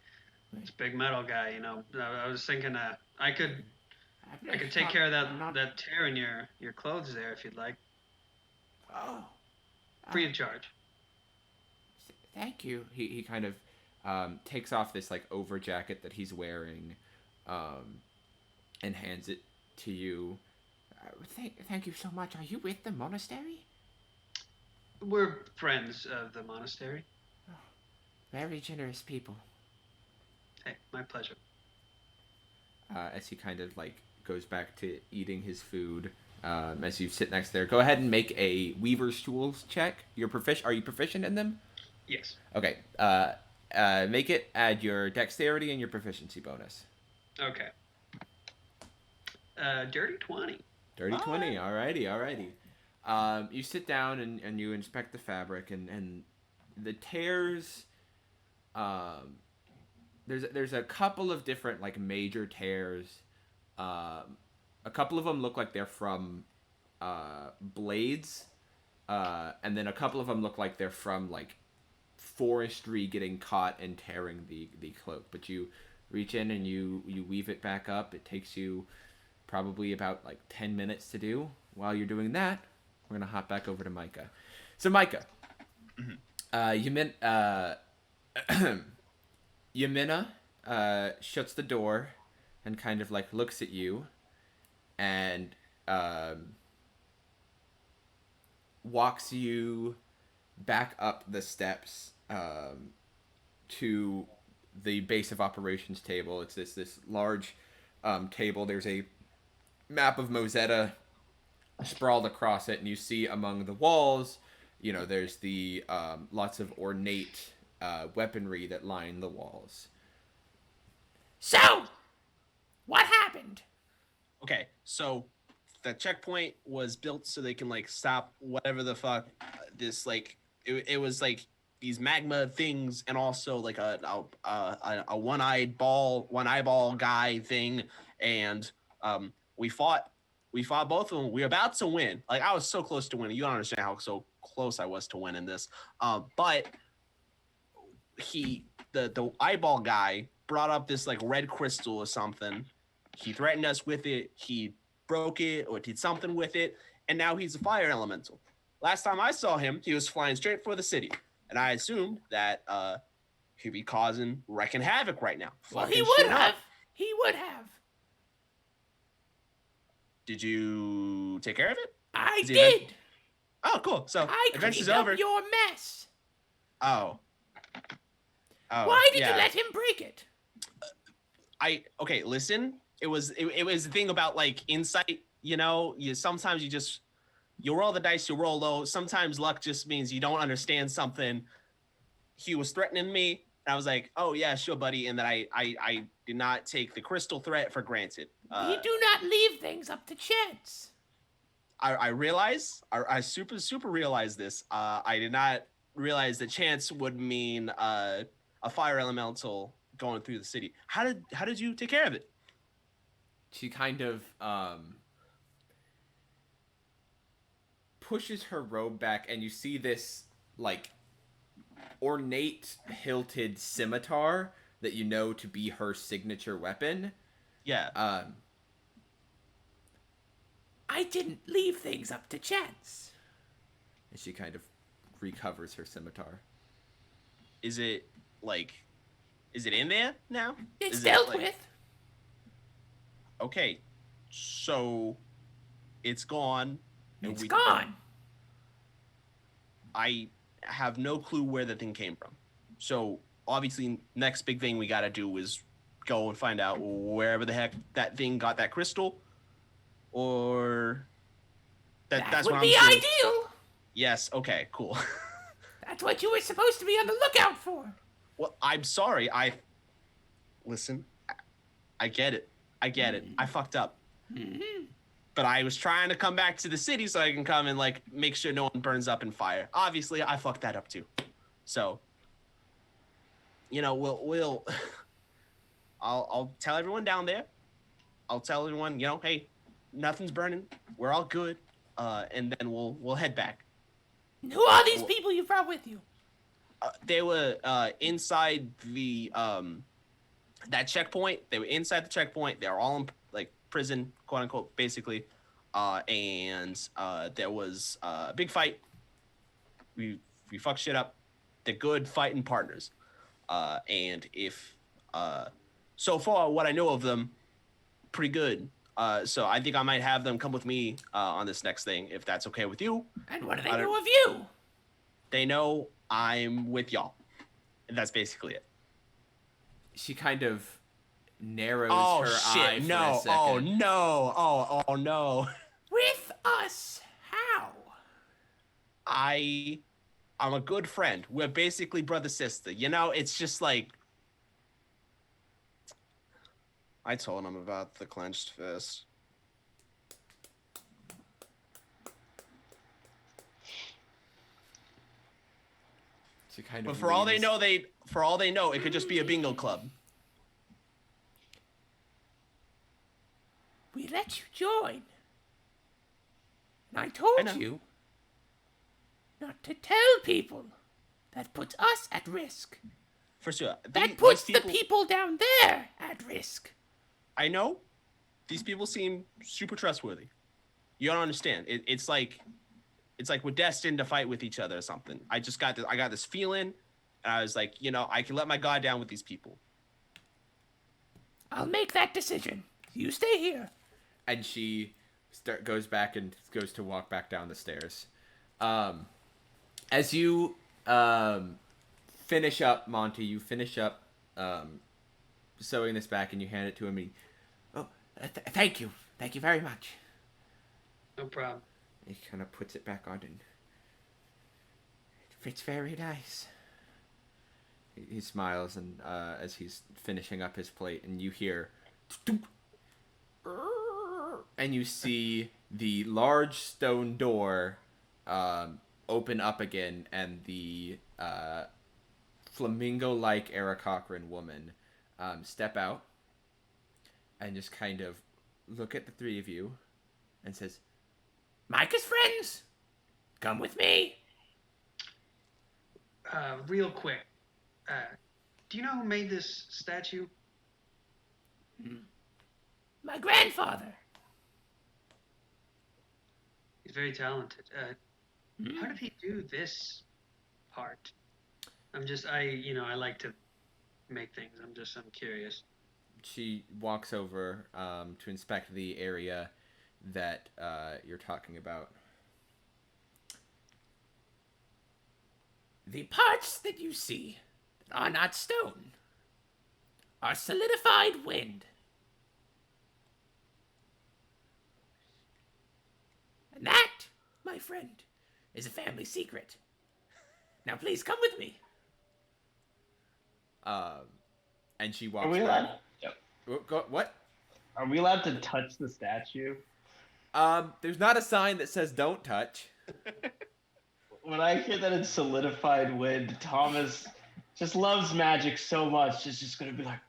this big metal guy. I was thinking I could take care of that tear in your clothes there if you'd like. Oh. Free of charge. Thank you. He kind of takes off this like over jacket that he's wearing, and hands it to you. Thank you so much. Are you with the monastery? We're friends of the monastery. Oh, very generous people. Hey, my pleasure. As he kind of like goes back to eating his food, as you sit next there, go ahead and make a Weaver's Tools check. Are you proficient in them? Yes. Okay. Make it. Add your dexterity and your proficiency bonus. Okay. Dirty 20. Dirty 20. Alrighty. You sit down and you inspect the fabric and the tears. There's a couple of different like major tears. A couple of them look like they're from blades And then a couple of them look like they're from like forestry getting caught and tearing the cloak. But you reach in and you weave it back up. It takes you probably about like 10 minutes to do. While you're doing that, we're gonna hop back over to Micah. So Micah, Yamina shuts the door and kind of like looks at you and walks you back up the steps to the base of operations table. It's this large table. There's a map of Mozeta sprawled across it, and you see among the walls, there's the lots of ornate weaponry that line the walls. So, what happened? Okay, so the checkpoint was built so they can like stop whatever the fuck this like it was like these magma things and also like a one eyeball guy thing, and we fought both of them. We were about to win. Like I was so close to winning. You don't understand how so close I was to winning this. But the eyeball guy brought up this like red crystal or something. He threatened us with it. He broke it or did something with it, and now he's a fire elemental. Last time I saw him, he was flying straight for the city, and I assumed that he'd be wrecking havoc right now. Well, he would have. He would have. Did you take care of it? I did. Oh, cool. So I adventure's cleaned over. up your mess. Oh. Why did you let him break it? Okay, listen. It was the thing about like insight, sometimes you roll the dice, you roll low. Sometimes luck just means you don't understand something. He was threatening me, and I was like, "Oh yeah, sure, buddy." And then I did not take the crystal threat for granted. You do not leave things up to chance. I realize, I super realize this. I did not realize that chance would mean a fire elemental going through the city. How did you take care of it? She kind of pushes her robe back, and you see this like ornate hilted scimitar that you know to be her signature weapon. Yeah. I didn't leave things up to chance. And she kind of recovers her scimitar. Is it in there now? It's Is dealt with. Okay, so it's gone. It's gone. I have no clue where the thing came from. So obviously, next big thing we got to do is go and find out wherever the heck that thing got that crystal, or that's would what be I'm assuming. ideal. Yes. Okay. Cool. That's what you were supposed to be on the lookout for. Well, I'm sorry. Listen. I get it. I fucked up. Mm-hmm. But I was trying to come back to the city so I can come and like make sure no one burns up in fire. Obviously, I fucked that up too. So, we'll I'll tell everyone down there. I'll tell everyone, hey, nothing's burning. We're all good. And then we'll head back. Who are these people you brought with you? They were inside the that checkpoint. They were inside the checkpoint. They were all in like prison, quote unquote, basically. And there was a big fight. We fucked shit up. They're good fighting partners. And if so far what I know of them, pretty good. So I think I might have them come with me on this next thing, if that's okay with you. And what do they know of you? They know I'm with y'all. And that's basically it. She kind of narrows Oh her shit! eye for a No! second. Oh no! Oh no! With us? How? I'm a good friend. We're basically brother sister. It's just like I told him about the clenched fist. She kind But of for all they leans- know, it could just be a bingo club. We let you join. And I told know. you. not to tell people. That puts us at risk. First of all, That puts the people down there at risk. I know. These people seem super trustworthy. You don't understand. It's like we're destined to fight with each other or something. I got this feeling, and I was like, I can let my guard down with these people. I'll make that decision. You stay here. And she goes back and goes to walk back down the stairs. As you finish up, Monty, you finish up sewing this back and you hand it to him. And Thank you. Thank you very much. No problem. he kind of puts it back on and It fits very nice. he smiles and as he's finishing up his plate and you hear and you see the large stone door open up again and the flamingo-like Era Cochran woman step out and just kind of look at the three of you and says, Micah's friends, come with me. Real quick, do you know who made this statue? My grandfather. He's very talented. How did he do this part? I like to make things. I'm curious. she walks over to inspect the area that you're talking about. The parts that you see that are not stone are solidified wind. And that, my friend, is a family secret. Now please come with me. And she walks Are we back. allowed? What? Are we allowed to touch the statue? There's not a sign that says don't touch. When I hear that it's solidified wind, Thomas just loves magic so much. It's just gonna be like,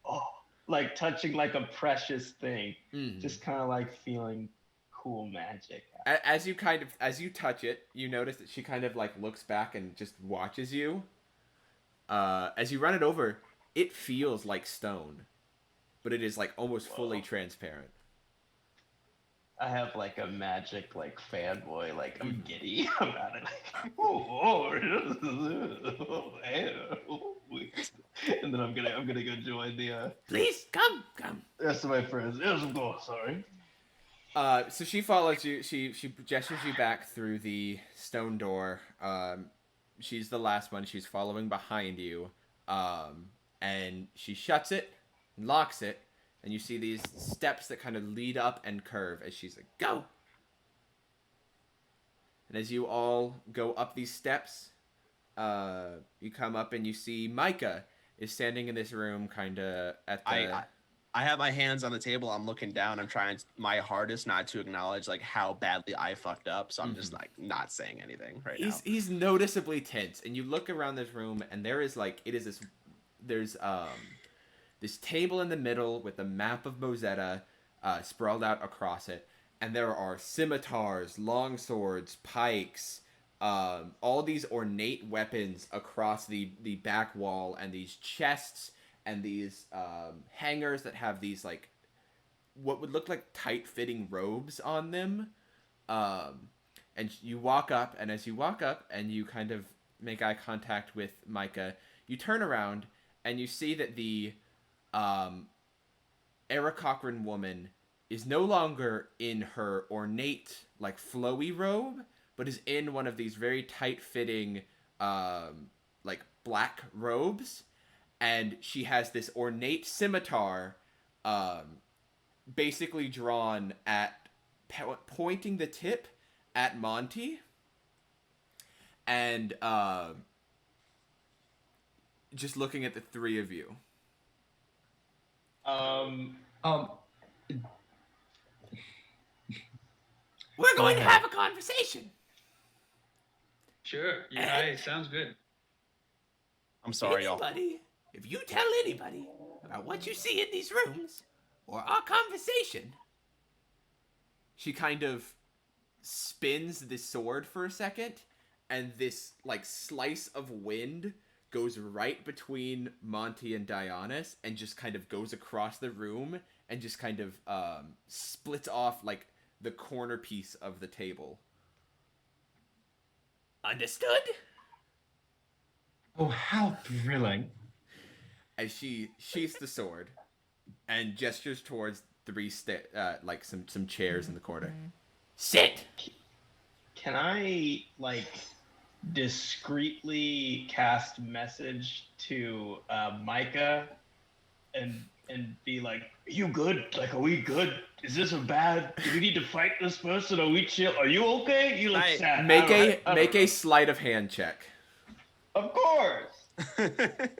oh, like touching like a precious thing. Mhm. Just kind of like feeling cool magic. As you touch it, you notice that she kind of like looks back and just watches you. As you run it over, it feels like stone, but it is like almost fully transparent. I have like a magic like fanboy, like I'm giddy about it. Like, oh, and then I'm gonna go join the Please, come. rest of my friends. Yes, of course. Sorry. So she follows you. She gestures you back through the stone door. She's the last one. She's following behind you. And she shuts it, locks it, and you see these steps that kind of lead up and curve as she's like, go! And as you all go up these steps, you come up and you see Micah is standing in this room kind of at the... I have my hands on the table. I'm looking down. I'm trying my hardest not to acknowledge like how badly I fucked up. So I'm just like not saying anything right now. He's noticeably tense, and you look around this room, and there is like there's this table in the middle with a map of Mozeta sprawled out across it, and there are scimitars, long swords, pikes, all these ornate weapons across the back wall, and these chests and these hangers that have these like what would look like tight-fitting robes on them. And you walk up, and as you walk up and you kind of make eye contact with Micah, you turn around and you see that the Era Cochran woman is no longer in her ornate, like, flowy robe, but is in one of these very tight-fitting, like, black robes. And she has this ornate scimitar basically drawn at, pointing the tip at Monty. And just looking at the three of you. We're going to have a conversation. Sure. Yeah, hey, sounds good. I'm sorry, y'all. If you tell anybody about what you see in these rooms or our conversation, She kind of spins the sword for a second and this like slice of wind goes right between Monty and Dionysus and just kind of goes across the room and just kind of splits off like the corner piece of the table. Understood? Oh, how thrilling. As she sheaths the sword and gestures towards like some chairs in the corner. Sit. Can I like discreetly cast message to Micah and be like, "Are you good? Like, are we good? Is this a bad? Do we need to fight this person? Are we chill? Are you okay? You look sad." Make I don't know. a sleight of hand check. Of course.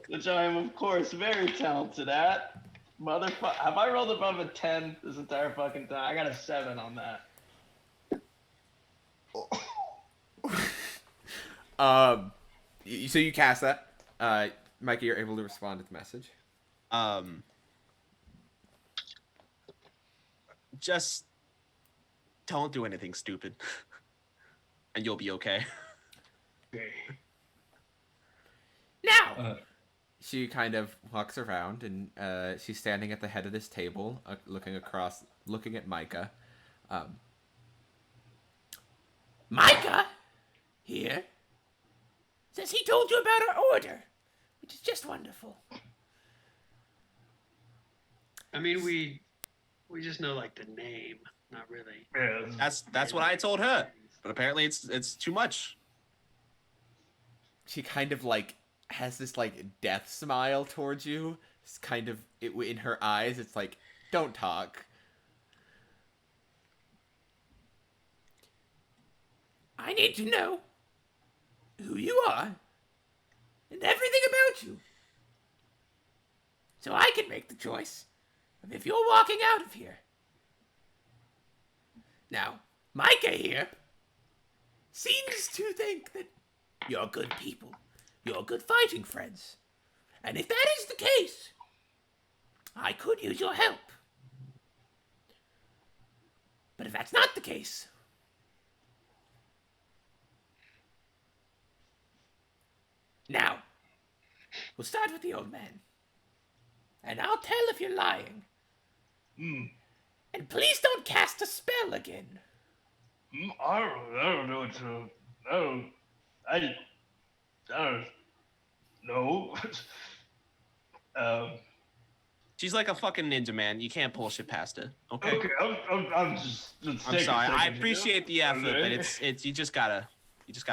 Which I am, of course, very talented at. Motherfucker. Have I rolled above a 10 this entire fucking time? I got a 7 on that. So you cast that. Mikey, you're able to respond to the message. Just don't do anything stupid, and you'll be okay. Okay. Now, She kind of walks around and she's standing at the head of this table, looking at Micah. Micah, here, says he told you about our order, which is just wonderful. I mean, we just know like the name, not really. That's what I told her, but apparently it's too much. She kind of like has this like death smile towards you. It's kind of in her eyes. It's like, don't talk. I need to know who you are and everything about you, so I can make the choice of if you're walking out of here. Now, Micah here seems to think that you're good people. You're good fighting friends. And if that is the case, I could use your help. But if that's not the case, now, we'll start with the old man. And I'll tell if you're lying. And please don't cast a spell again. I don't know what to. I don't know. She's like a fucking ninja, man. You can't bullshit past her. Okay. Okay, I'm just. I'm sorry. I appreciate the effort, but it's you just gotta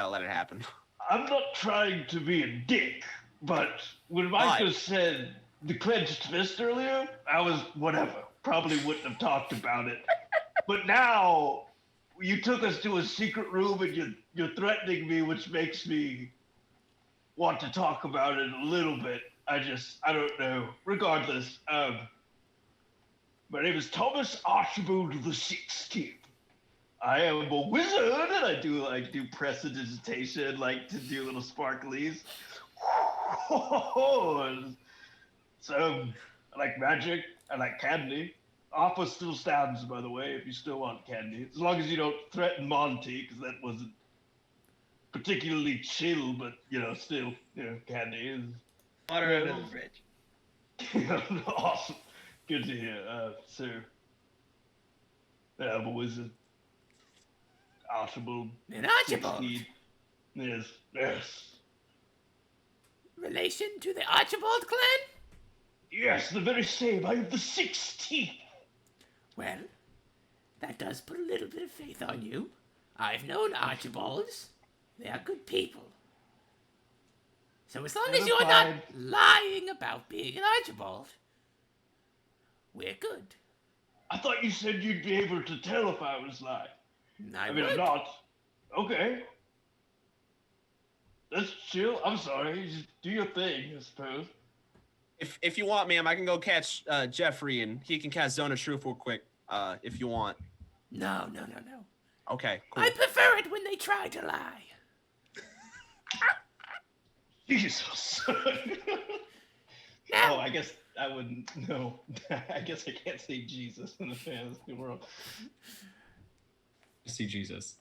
let it happen. I'm not trying to be a dick, but when Micah said the clenched fist earlier, I was whatever. Probably wouldn't have talked about it. But now you took us to a secret room and you're threatening me, which makes me want to talk about it a little bit. I don't know. Regardless, my name is Thomas Archibald the 16th. I am a wizard, and I do prestidigitation, like to do little sparklies. So I like magic. I like candy. Offer still stands, by the way, if you still want candy. As long as you don't threaten Monty, because that wasn't particularly chill, but, still, candy is... Water under the bridge. Awesome. Good to hear. So, I'm a wizard. Archibald. An Archibald. 16. Yes. Relation to the Archibald clan? Yes, the very same. I am the 16th. Well, that does put a little bit of faith on you. I've known Archibalds. They are good people. So as long as you're not lying about being an Archibald, we're good. I thought you said you'd be able to tell if I was lying. I mean, would. I'm not. Okay. That's chill. I'm sorry. Just do your thing, I suppose. If you want, ma'am, I can go catch Jeffrey and he can cast Zone of Truth real quick. If you want. No. Okay, cool. I prefer it when they try to lie. Jesus. Now, Oh, I guess I wouldn't know. I guess I can't say Jesus in the fantasy world. See Jesus.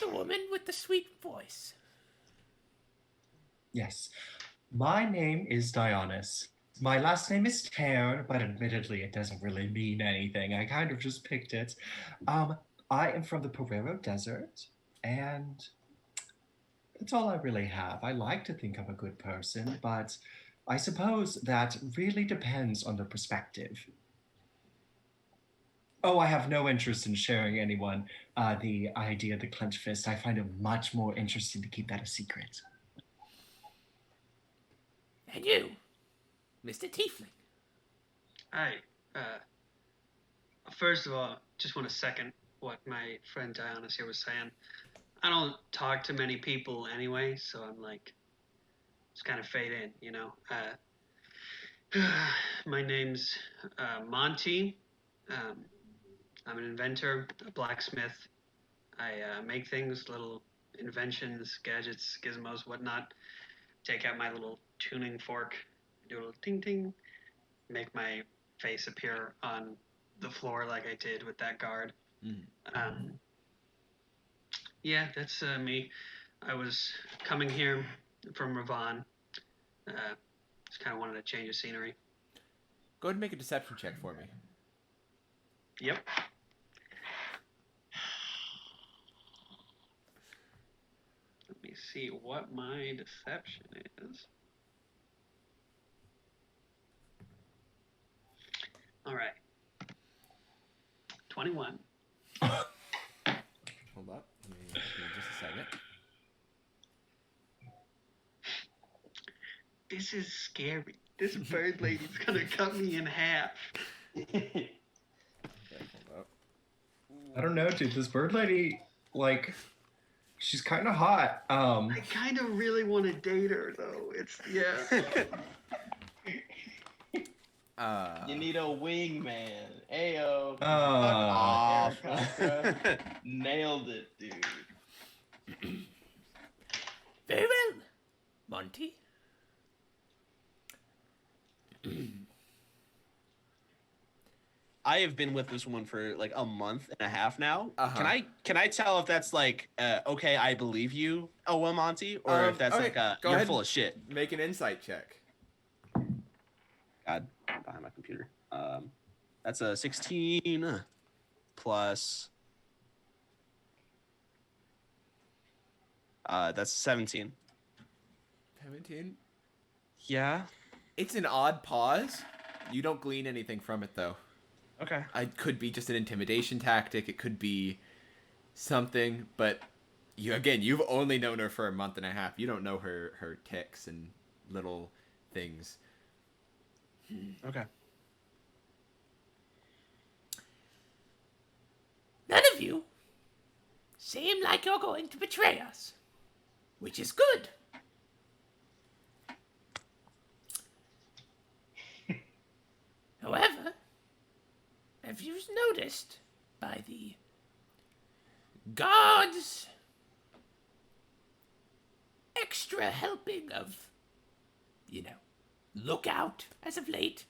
the woman with the sweet voice. Yes. My name is Dionys. My last name is Tairn, but admittedly, it doesn't really mean anything. I kind of just picked it. I am from the Pereiro Desert, and that's all I really have. I like to think I'm a good person, but I suppose that really depends on the perspective. Oh, I have no interest in sharing anyone the idea of the clenched fist. I find it much more interesting to keep that a secret. And you, Mr. Tiefling. Hi. First of all, just want to second what my friend Dionysus here was saying. I don't talk to many people anyway, so I'm like, just kind of fade in, you know. My name's Monty. I'm an inventor, a blacksmith. I make things, little inventions, gadgets, gizmos, whatnot. Take out my little tuning fork, do a little ting ting, make my face appear on the floor like I did with that guard. Yeah, that's me. I was coming here from Ravon. Just kind of wanted to change of scenery. Go ahead and make a deception check for me. Yep. Let me see what my deception is. All right. 21. Hold up. Give me just a second. This is scary. This bird lady's gonna cut me in half. Okay, hold up. I don't know, dude. This bird lady, like, she's kind of hot. I kind of really want to date her, though. It's, yeah. You need a wingman. Ayo. Aw. Nailed it, dude. Very well, Monty. I have been with this woman for like a month and a half now. Uh-huh. Can I tell if that's like okay, I believe you, Owen Monty, or if that's okay, like go you're ahead. full of shit? Make an insight check. God, I'm behind my computer. That's a 16 plus. That's 17. 17. Yeah. It's an odd pause. You don't glean anything from it, though. Okay. It could be just an intimidation tactic. It could be something, but you've only known her for a month and a half. You don't know her tics and little things. Okay. None of you seem like you're going to betray us, which is good. However, have you noticed by the guards' extra helping of, lookout as of late,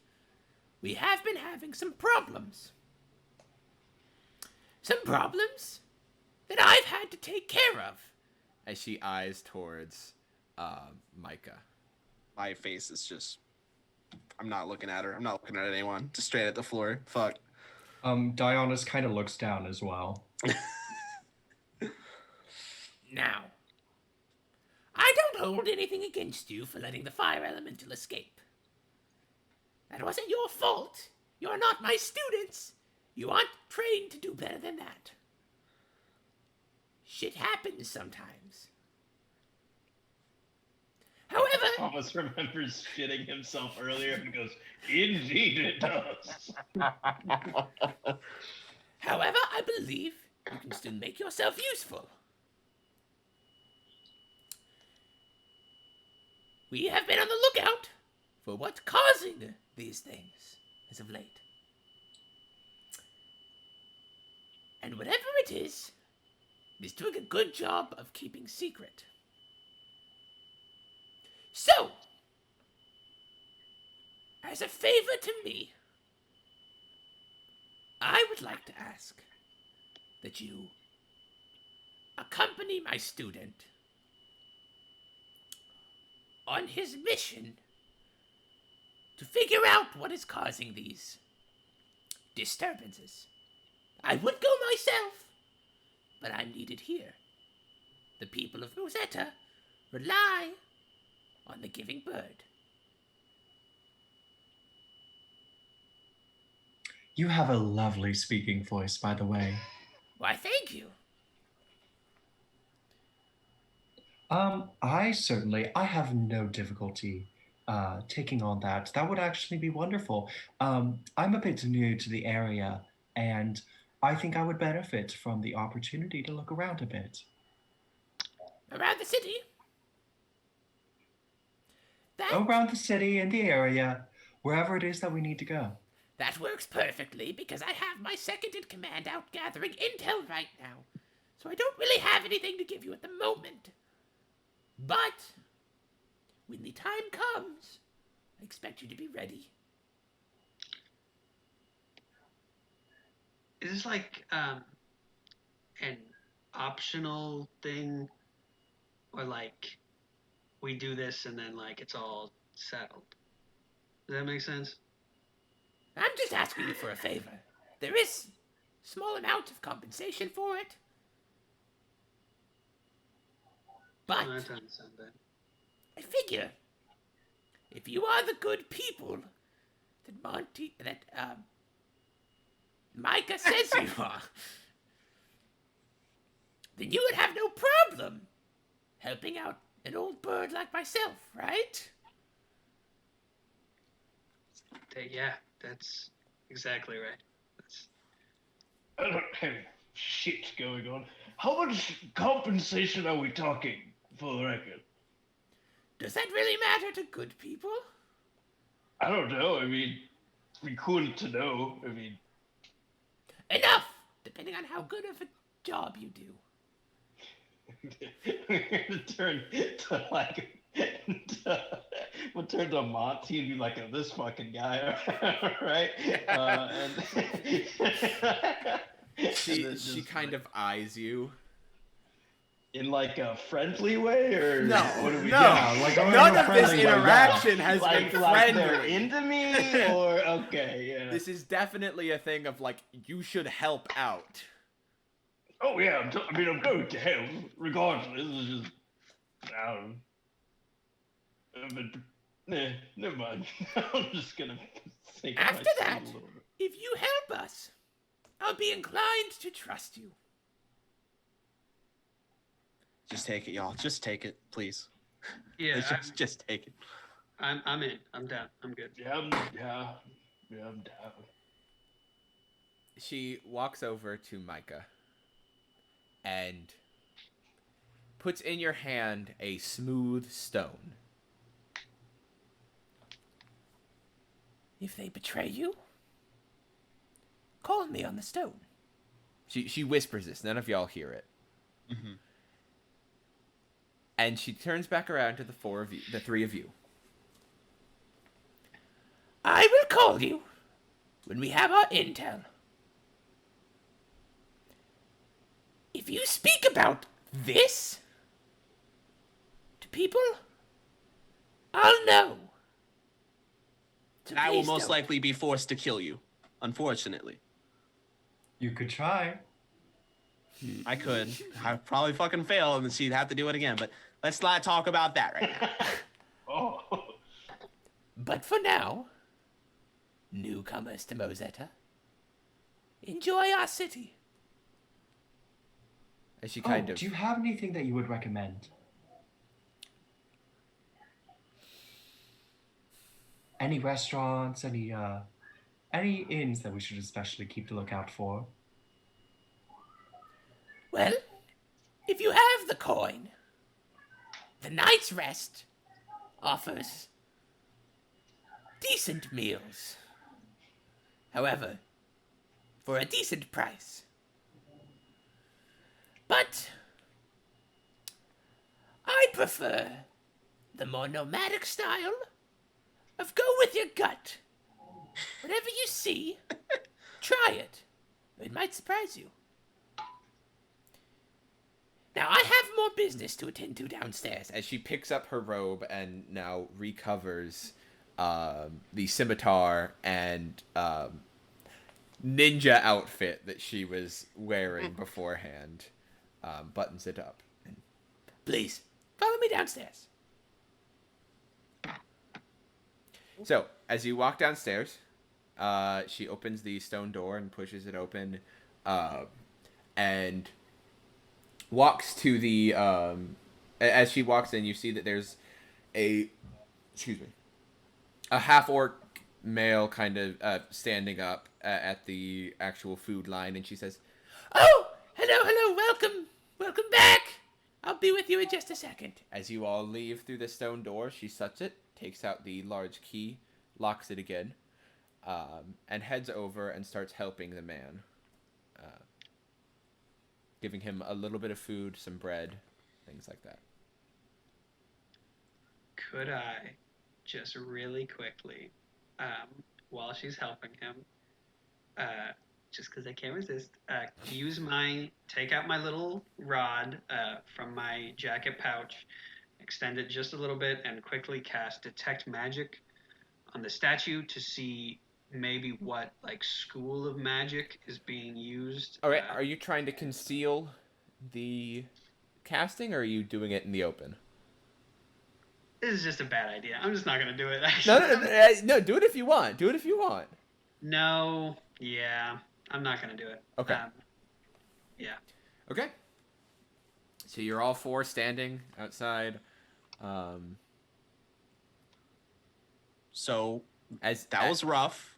we have been having some problems. Some problems that I've had to take care of. As she eyes towards Micah. My face is just. I'm not looking at her. I'm not looking at anyone. Just straight at the floor. Fuck. Dionys kind of looks down as well. Now, I don't hold anything against you for letting the fire elemental escape. That wasn't your fault. You're not my students. You aren't trained to do better than that. Shit happens sometimes. However, Thomas remembers shitting himself earlier and goes, "Indeed it does." however, I believe you can still make yourself useful. We have been on the lookout for what's causing these things as of late. And whatever it is doing a good job of keeping secret. So, as a favor to me, I would like to ask that you accompany my student on his mission to figure out what is causing these disturbances. I would go myself, but I'm needed here. The people of Mozeta rely on the giving bird. You have a lovely speaking voice, by the way. Why, thank you. I have no difficulty taking on that. That would actually be wonderful. I'm a bit new to the area, and I think I would benefit from the opportunity to look around a bit. Around the city? Around the city and the area, wherever it is that we need to go. That works perfectly, because I have my second-in-command out gathering intel right now, so I don't really have anything to give you at the moment. But when the time comes, I expect you to be ready. Is this like an optional thing, or like we do this and then like it's all settled? Does that make sense? I'm just asking you for a favor. There is a small amount of compensation for it. But Oh, that doesn't sound bad. I figure if you are the good people that Micah says you are, then you would have no problem helping out an old bird like myself, right? Yeah, that's exactly right. That's I don't have shit going on. How much compensation are we talking, for the record? Does that really matter to good people? I don't know. I mean, it'd be cool to know. I mean, Enough! Depending on how good of a job you do. we're gonna turn to like, we'll turn to Monty and be like, oh, this fucking guy, right? She kind of eyes you. In like a friendly way, or No, what do we no. Yeah, like, oh, None no, of this friendly, like, interaction has like, been like they're friendly. into me, or okay, yeah. This is definitely a thing of like, you should help out. Oh yeah, I mean, I'm going to help regardless. This is just, but never mind. I'm just gonna say After my that, a little bit. if you help us, I'll be inclined to trust you. Just take it, y'all. Just take it, please. yeah. Just take it. I'm in. I'm down. I'm good. Yeah, I'm down. She walks over to Micah and puts in your hand a smooth stone. If they betray you, call me on the stone. She whispers this. None of y'all hear it. Mm-hmm. And she turns back around to the three of you. I will call you when we have our intel. If you speak about this to people, I'll know. So I will please most don't. likely be forced to kill you, unfortunately. You could try. I could. I'd probably fucking fail, and then she'd have to do it again. But let's not talk about that right now. Oh, But for now, newcomers to Mozeta, enjoy our city. As she kind of... Do you have anything that you would recommend? Any restaurants, any inns that we should especially keep to look out for? Well, if you have the coin, the Night's Rest offers decent meals. However, for a decent price. But I prefer the more nomadic style of go with your gut. Whatever you see, try it. It might surprise you. Now, I have more business to attend to downstairs. As she picks up her robe and now recovers the scimitar and ninja outfit that she was wearing beforehand, buttons it up. Please, follow me downstairs. So, as you walk downstairs, she opens the stone door and pushes it open, and walks to the, as she walks in, you see that there's a half-orc male kind of standing up at the actual food line, and she says, Oh, hello, welcome back. I'll be with you in just a second. as you all leave through the stone door, she shuts it, takes out the large key, locks it again, and heads over and starts helping the man. Giving him a little bit of food, some bread, things like that. Could I just really quickly, while she's helping him, just because I can't resist, take out my little rod from my jacket pouch, extend it just a little bit, and quickly cast Detect Magic on the statue to see maybe what school of magic is being used. All right, are you trying to conceal the casting, or are you doing it in the open? This is just a bad idea. I'm just not gonna do it. No, do it if you want. Do it if you want. No, yeah, I'm not gonna do it. Okay. Yeah. Okay. So you're all four standing outside. So As that was rough.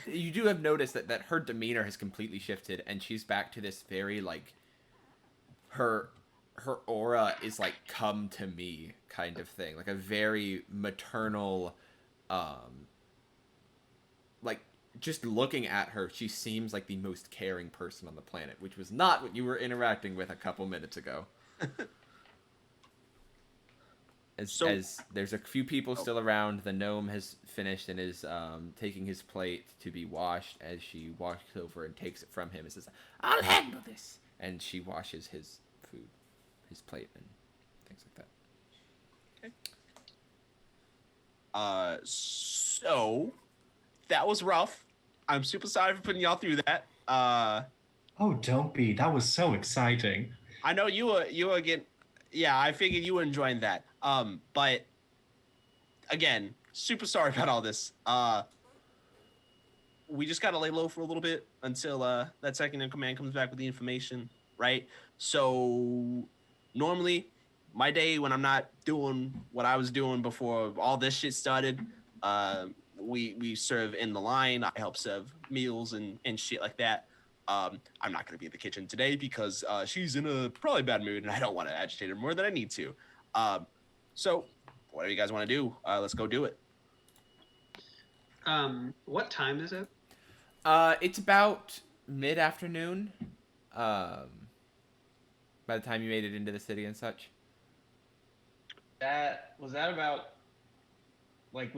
you do have noticed that her demeanor has completely shifted, and she's back to this very her aura is come to me kind of thing, like a very maternal, just looking at her, she seems like the most caring person on the planet, which was not what you were interacting with a couple minutes ago. As there's a few people still around, the gnome has finished and is taking his plate to be washed. As she walks over and takes it from him and says, I'll handle this. and she washes his food, his plate, and things like that. So that was rough. I'm super sorry for putting y'all through that. Oh, don't be. That was so exciting. I know you were getting. Yeah, I figured you were enjoying that. But again, super sorry about all this. We just gotta lay low for a little bit until that second in command comes back with the information, right? So normally, my day when I'm not doing what I was doing before all this shit started, we serve in the line. I help serve meals and shit like that. I'm not gonna be in the kitchen today because she's in a probably bad mood and I don't want to agitate her more than I need to. So whatever you guys want to do, let's go do it. What time is it? It's about mid-afternoon. By the time you made it into the city and such. Was that about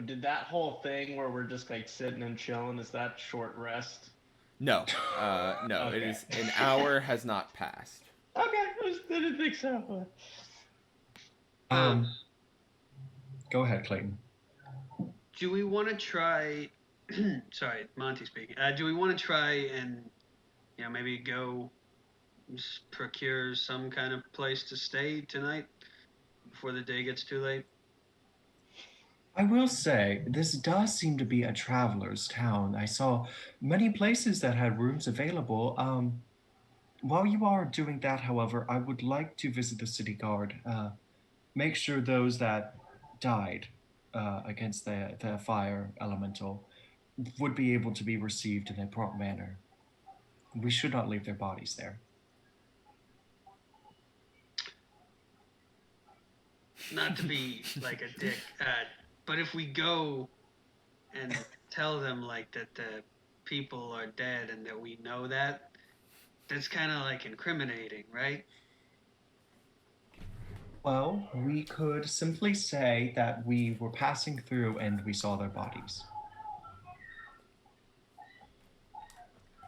did that whole thing where we're just sitting and chilling, is that short rest? No, no. Okay. It is an hour has not passed. Okay, I didn't think so. Go ahead, Clayton. Do we want to try? Sorry, Monty speaking. Do we want to try and maybe go procure some kind of place to stay tonight before the day gets too late? I will say, this does seem to be a traveler's town. I saw many places that had rooms available. While you are doing that, however, I would like to visit the city guard. Make sure those that died against the fire elemental would be able to be received in a prompt manner. We should not leave their bodies there. Not to be like a dick, but if we go and tell them that the people are dead and that we know that, that's kind of incriminating, right? Well, we could simply say that we were passing through and we saw their bodies.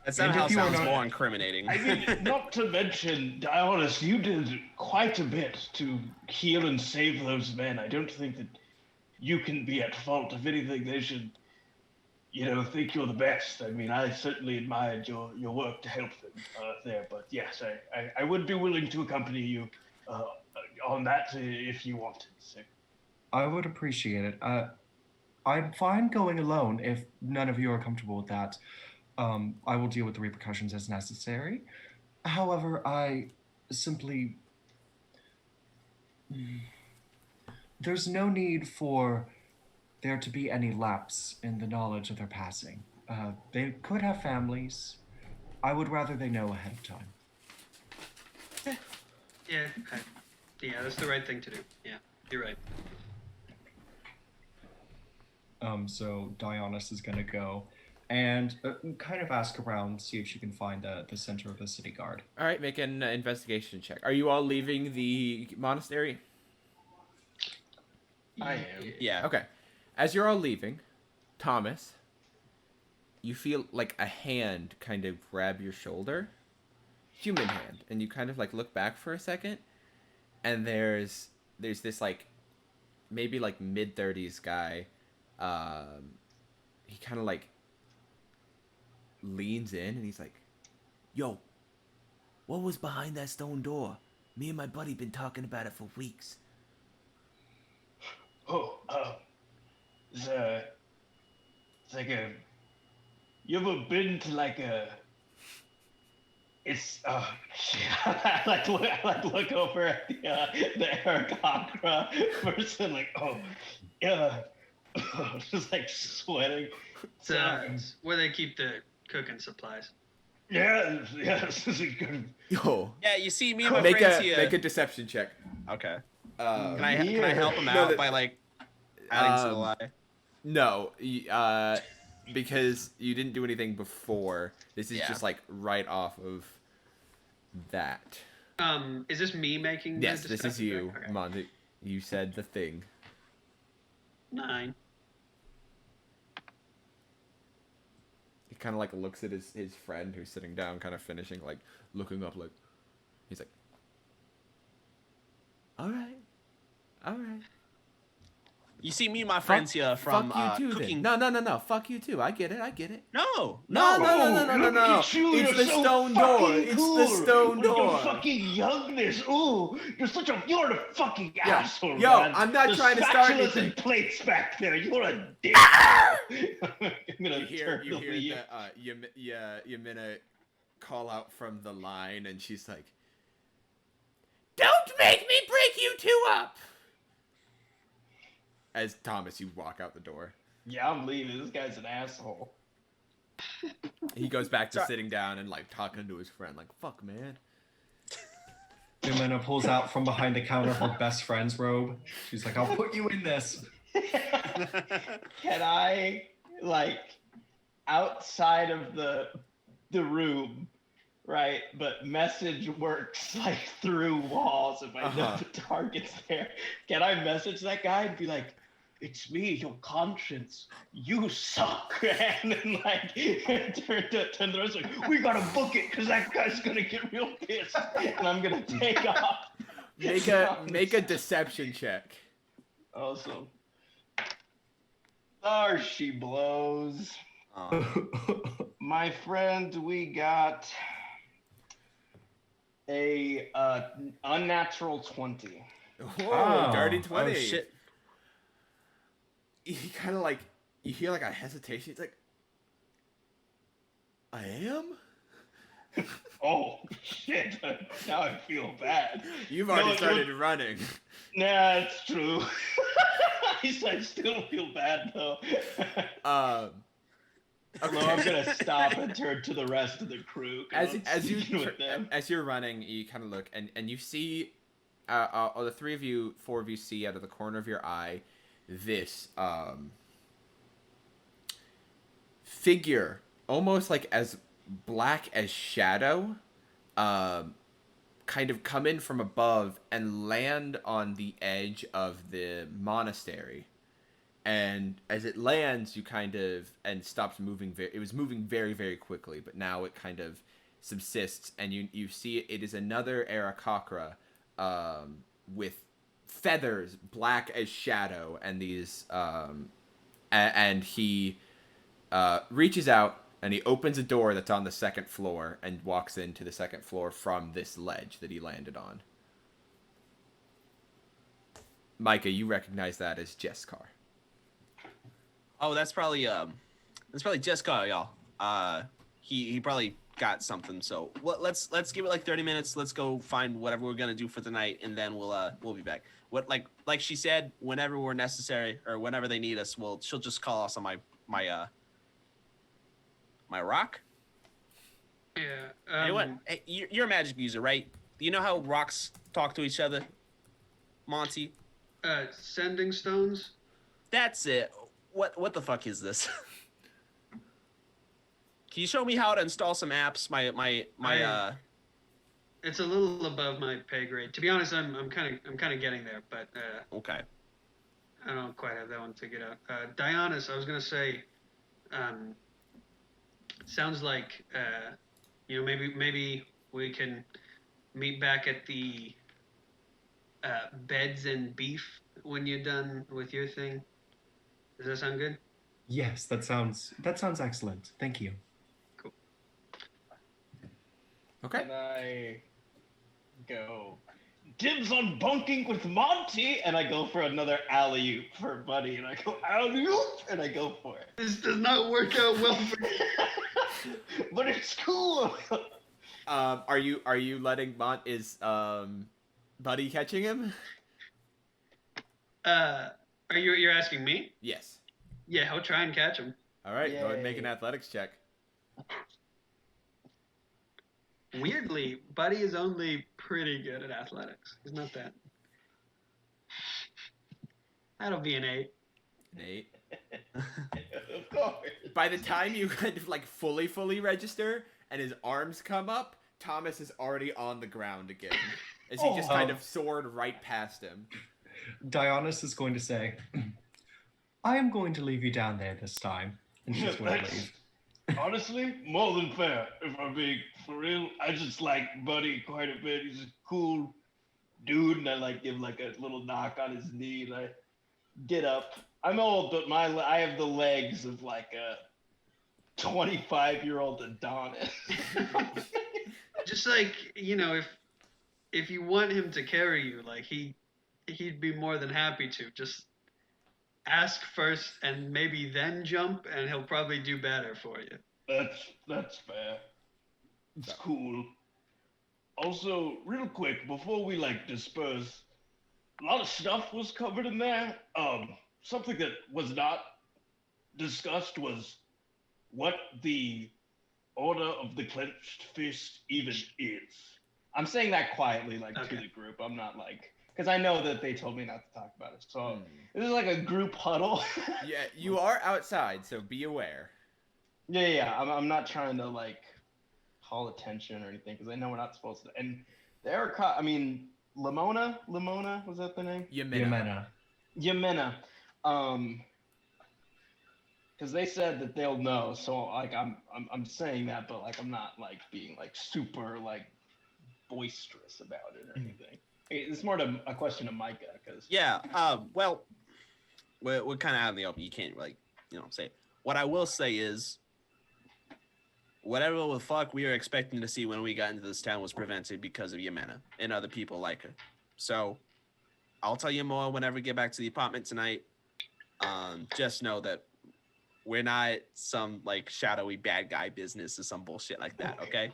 That somehow if you are sounds not- more incriminating. I mean, not to mention, Dionys, you did quite a bit to heal and save those men. I don't think that you can be at fault. If anything, they should, think you're the best. I mean, I certainly admired your work to help them there. But yes, I would be willing to accompany you on that if you wanted. So. I would appreciate it. I'm fine going alone if none of you are comfortable with that. I will deal with the repercussions as necessary. However, I simply. There's no need for there to be any lapse in the knowledge of their passing. They could have families. I would rather they know ahead of time. Yeah, that's the right thing to do. Yeah, you're right. So Dionys is gonna go and kind of ask around, see if she can find the center of the city guard. All right, make an investigation check. Are you all leaving the monastery? I am. Yeah. Okay. As you're all leaving, Thomas, you feel like a hand kind of grab your shoulder. Human hand. And you kind of like look back for a second, and there's this like maybe like mid-30s guy. He kind of like leans in and he's like, Yo, what was behind that stone door? Me and my buddy been talking about it for weeks. Oh, it's like you ever been to like a, it's, shit, I like to look over at the Eric Aqua person, like, yeah, just like sweating. It's where they keep the cooking supplies. Yeah, this is a good. yo, Yeah, you see, me and my make friends a here. make a deception check. Okay. Um, Can I help him No, out that- by like adding to the Um, lie? No, because you didn't do anything before. This is Yeah. just like right off of that. Is this me making? Yes, the this is deception you, check? Okay. Monty. You said the thing. 9. He kind of like looks at his friend who's sitting down, kind of finishing, like looking up, like he's like, All right. You see, me and my friends here from fuck you too, cooking. then. No. Fuck you too. I get it. No. No. Look at you, It's you're the so stone door. fucking It's cool. the stone With your door. fucking youngness. Ooh, you're a fucking asshole, Yo, man. I'm not The trying to start spatulas anything. and plates back there. You're a dick. I'm gonna You hear turn to leave. that Yamina call out from the line, and she's like, Don't make me break you two up. as Thomas, you walk out the door. Yeah, I'm leaving. This guy's an asshole. He goes back to Sorry. sitting down and like talking to his friend, like, fuck, man. Jimena pulls out from behind the counter her best friend's robe. She's like, I'll put you in this. Can I, like, outside of the room, right? But message works like through walls if I know Uh-huh. the target's there. Can I message that guy and be like, "It's me, your conscience. You suck," and then like turn the rest like, "We gotta book it because that guy's gonna get real pissed," and I'm gonna take off. Make a deception check. Awesome. There she blows. My friend, we got a unnatural 20. Whoa, Oh. dirty 20. Oh shit. He kind of like, you hear like a hesitation. He's like, I am? Oh shit! Now I feel bad. You've already No, started running. Nah, it's true. I still feel bad though. Okay. No, I'm gonna stop and turn to the rest of the crew. 'cause I'm speaking with them. as you're running, you kind of look and you see, the four of you see out of the corner of your eye, this figure, almost like as black as shadow, kind of come in from above and land on the edge of the monastery, And as it lands, you kind of and stops moving. It was moving very, very quickly, but now it kind of subsists, and you see it is another Aarakocra, with feathers black as shadow, and these and he reaches out and he opens a door that's on the second floor and walks into the second floor from this ledge that he landed on. Micah, you recognize that as Jest's car. Oh, that's probably Jessica, y'all. He probably got something. So let's give it like 30 minutes. Let's go find whatever we're gonna do for the night, and then we'll be back. What like she said, whenever we're necessary or whenever they need us, she'll just call us on my rock. Yeah. You know what? Hey, you're a magic user, right? Do you know how rocks talk to each other, Monty? Sending stones. That's it. What the fuck is this? Can you show me how to install some apps? It's a little above my pay grade. To be honest, I'm kind of getting there, but Okay. I don't quite have that one figured out. Dionysus, I was gonna say, sounds like maybe we can meet back at the beds and beef when you're done with your thing. Does that sound good? Yes, that sounds excellent. Thank you. Cool. Okay. And I go, dibs on bunking with Monty, and I go for another alley-oop for Buddy, and I go alley-oop, and I go for it. This does not work out well for me. But it's cool. Are you letting is Buddy catching him? You're asking me? Yes. Yeah, he'll try and catch him. All right, go ahead and make an Yay. athletics check. Weirdly, Buddy is only pretty good at athletics. He's not that. That'll be an 8. An 8. Of course. By the time you kind of like fully register and his arms come up, Thomas is already on the ground again. As he just kind of soared right past him. Dionysus is going to say, I am going to leave you down there this time. And she's going to leave. Honestly, more than fair, if I'm being for real. I just like Buddy quite a bit. He's a cool dude, and I like give like a little knock on his knee, and I get up. I'm old, but I have the legs of like a 25-year-old Adonis. Just like, if you want him to carry you, like he'd be more than happy to. Just ask first and maybe then jump, and he'll probably do better for you. That's fair. It's cool. Also, real quick, before we like disperse, a lot of stuff was covered in there. Something that was not discussed was what the Order of the Clenched Fist even is. I'm saying that quietly, like to the group. I'm not like, because I know that they told me not to talk about it. So this is like a group huddle. Yeah, you are outside, so be aware. Yeah. I'm not trying to like call attention or anything because I know we're not supposed to. And Lamona, was that the name? Yamena. Because they said that they'll know. So like I'm saying that, but like I'm not like being like super like boisterous about it or anything. It's more a question of Micah because well, we're kind of out in the open. You can't like say it. What I will say is, whatever the fuck we were expecting to see when we got into this town was prevented because of Yamena and other people like her. So I'll tell you more whenever we get back to the apartment tonight. Just know that we're not some like shadowy bad guy business or some bullshit like that. Okay?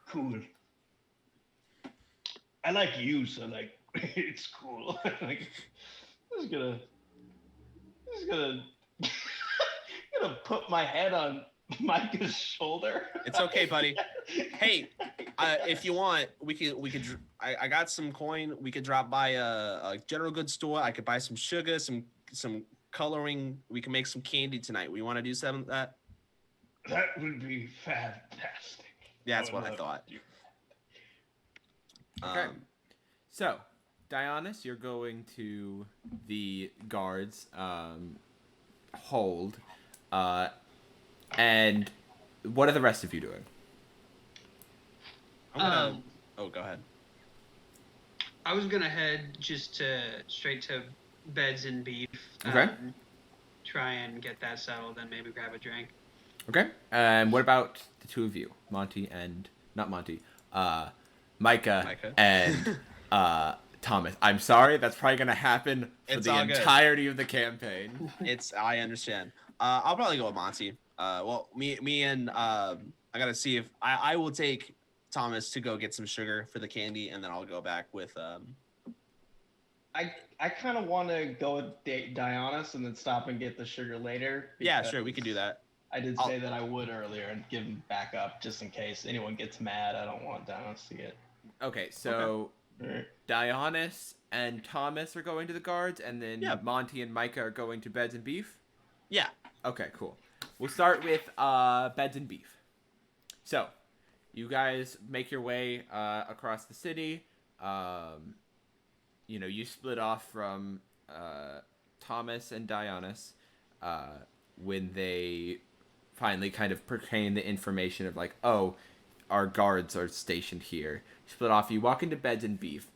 Cool. I like you, so like it's cool. Like I'm just gonna put my head on Micah's shoulder. It's okay, buddy. Hey, if you want, we could. I got some coin. We could drop by a general goods store. I could buy some sugar, some coloring. We can make some candy tonight. We want to do something like that? That would be fantastic. Yeah, that's what I thought. Okay. So, Dionysus, you're going to the guards. hold. And what are the rest of you doing? I'm gonna. Oh, go ahead. I was gonna head just straight to beds and beef. Okay. Try and get that settled, and maybe grab a drink. Okay. And what about the two of you, Monty and not Monty, Micah. And Thomas? I'm sorry, that's probably gonna happen for It's the all good. entirety of the campaign. I understand. I'll probably go with Monty. Me and I gotta see if I will take Thomas to go get some sugar for the candy, and then I'll go back with I kind of want to go with Dionys and then stop and get the sugar later. Yeah, sure, we can do that. I did say that I would earlier and give him back up just in case anyone gets mad. I don't want Dionys to get. Okay, so Dionys and Thomas are going to the guards, and then Monty and Micah are going to beds and beef? Yeah. Okay, cool. We'll start with beds and beef. So, you guys make your way across the city. You split off from Thomas and Dionys when they finally kind of proclaim the information of like, oh, our guards are stationed here. You split off. You walk into beds and beef.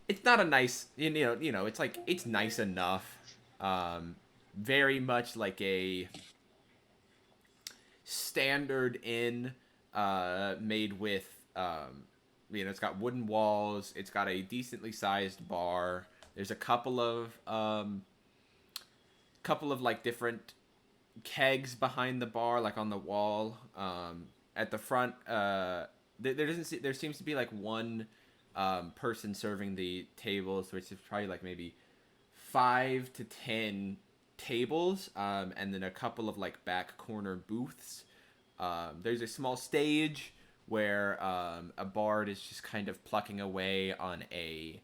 It's not a nice, it's like, it's nice enough. Very much like a standard inn made with, it's got wooden walls. It's got a decently sized bar. There's a couple of like different kegs behind the bar, like on the wall. At the front, there seems to be like one person serving the tables, which is probably like maybe 5 to 10 tables, and then a couple of like back corner booths. There's a small stage where a bard is just kind of plucking away on a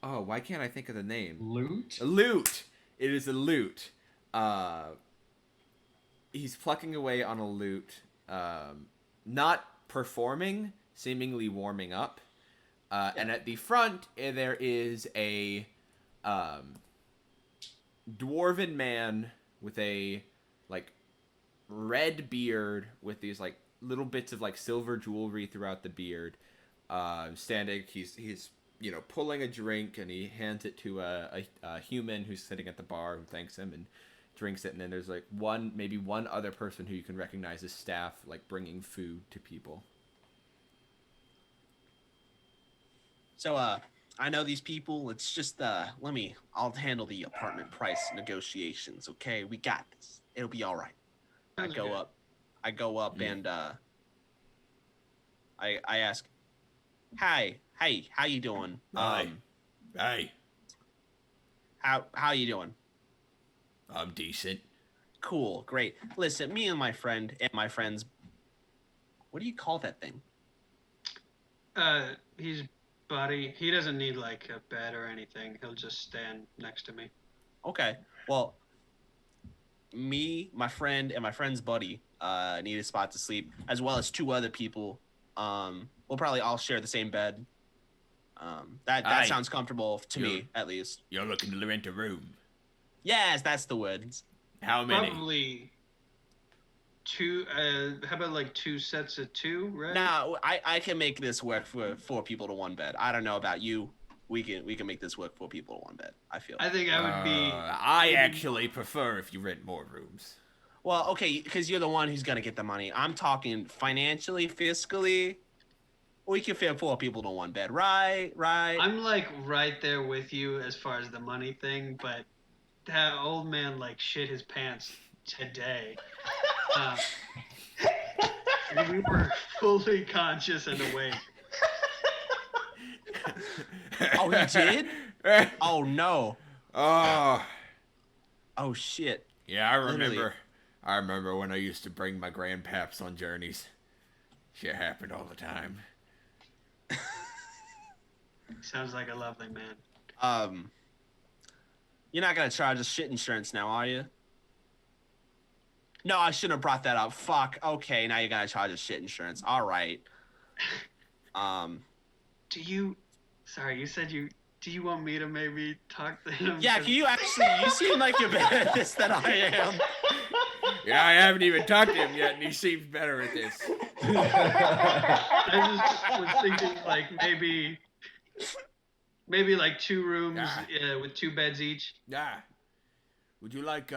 why can't I think of the name? Lute? A lute. It is a lute. He's plucking away on a lute, not performing, seemingly warming up. And at the front, there is a dwarven man with a like red beard with these like little bits of like silver jewelry throughout the beard. Standing, he's pulling a drink, and he hands it to a human who's sitting at the bar, who thanks him and drinks it. And then there's like maybe one other person who you can recognize as staff, like bringing food to people. So I know these people. It's just I'll handle the apartment price negotiations. Okay, we got this. It'll be all right. I go up and I ask, "Hi, hey, how you doing? Hey, how you doing? I'm decent. Cool, great. Listen, me and my friends. What do you call that thing? He's buddy. He doesn't need like a bed or anything. He'll just stand next to me. Okay. Well, me, my friend, and my friend's buddy need a spot to sleep, as well as 2 other people. We'll probably all share the same bed. That sounds comfortable to me, at least. You're looking to rent a room. Yes, that's the words. How many? Probably 2. How about like 2 sets of 2, right? No, I can make this work for 4 people to 1 bed. I don't know about you. We can make this work 4 people to 1 bed. I feel. I think I would be. I actually prefer if you rent more rooms. Well, okay, because you're the one who's gonna get the money. I'm talking financially, fiscally. We can fit 4 people to 1 bed, right? I'm like right there with you as far as the money thing, but that old man like shit his pants today. We were fully conscious and awake. Oh, he did? Oh no. Oh. Oh shit. Yeah, I remember. Literally. I remember when I used to bring my grandpaps on journeys. Shit happened all the time. Sounds like a lovely man. You're not gonna charge us shit insurance now, are you? No, I shouldn't have brought that up. Fuck. Okay, now you're gonna charge us shit insurance. All right. Do you? Sorry, you said you do you want me to maybe talk to him? Yeah, can you actually? You seem like you're better at this than I am. Yeah, I haven't even talked to him yet, and he seems better at this. I just was thinking like maybe like 2 rooms with 2 beds each. Yeah. Would you like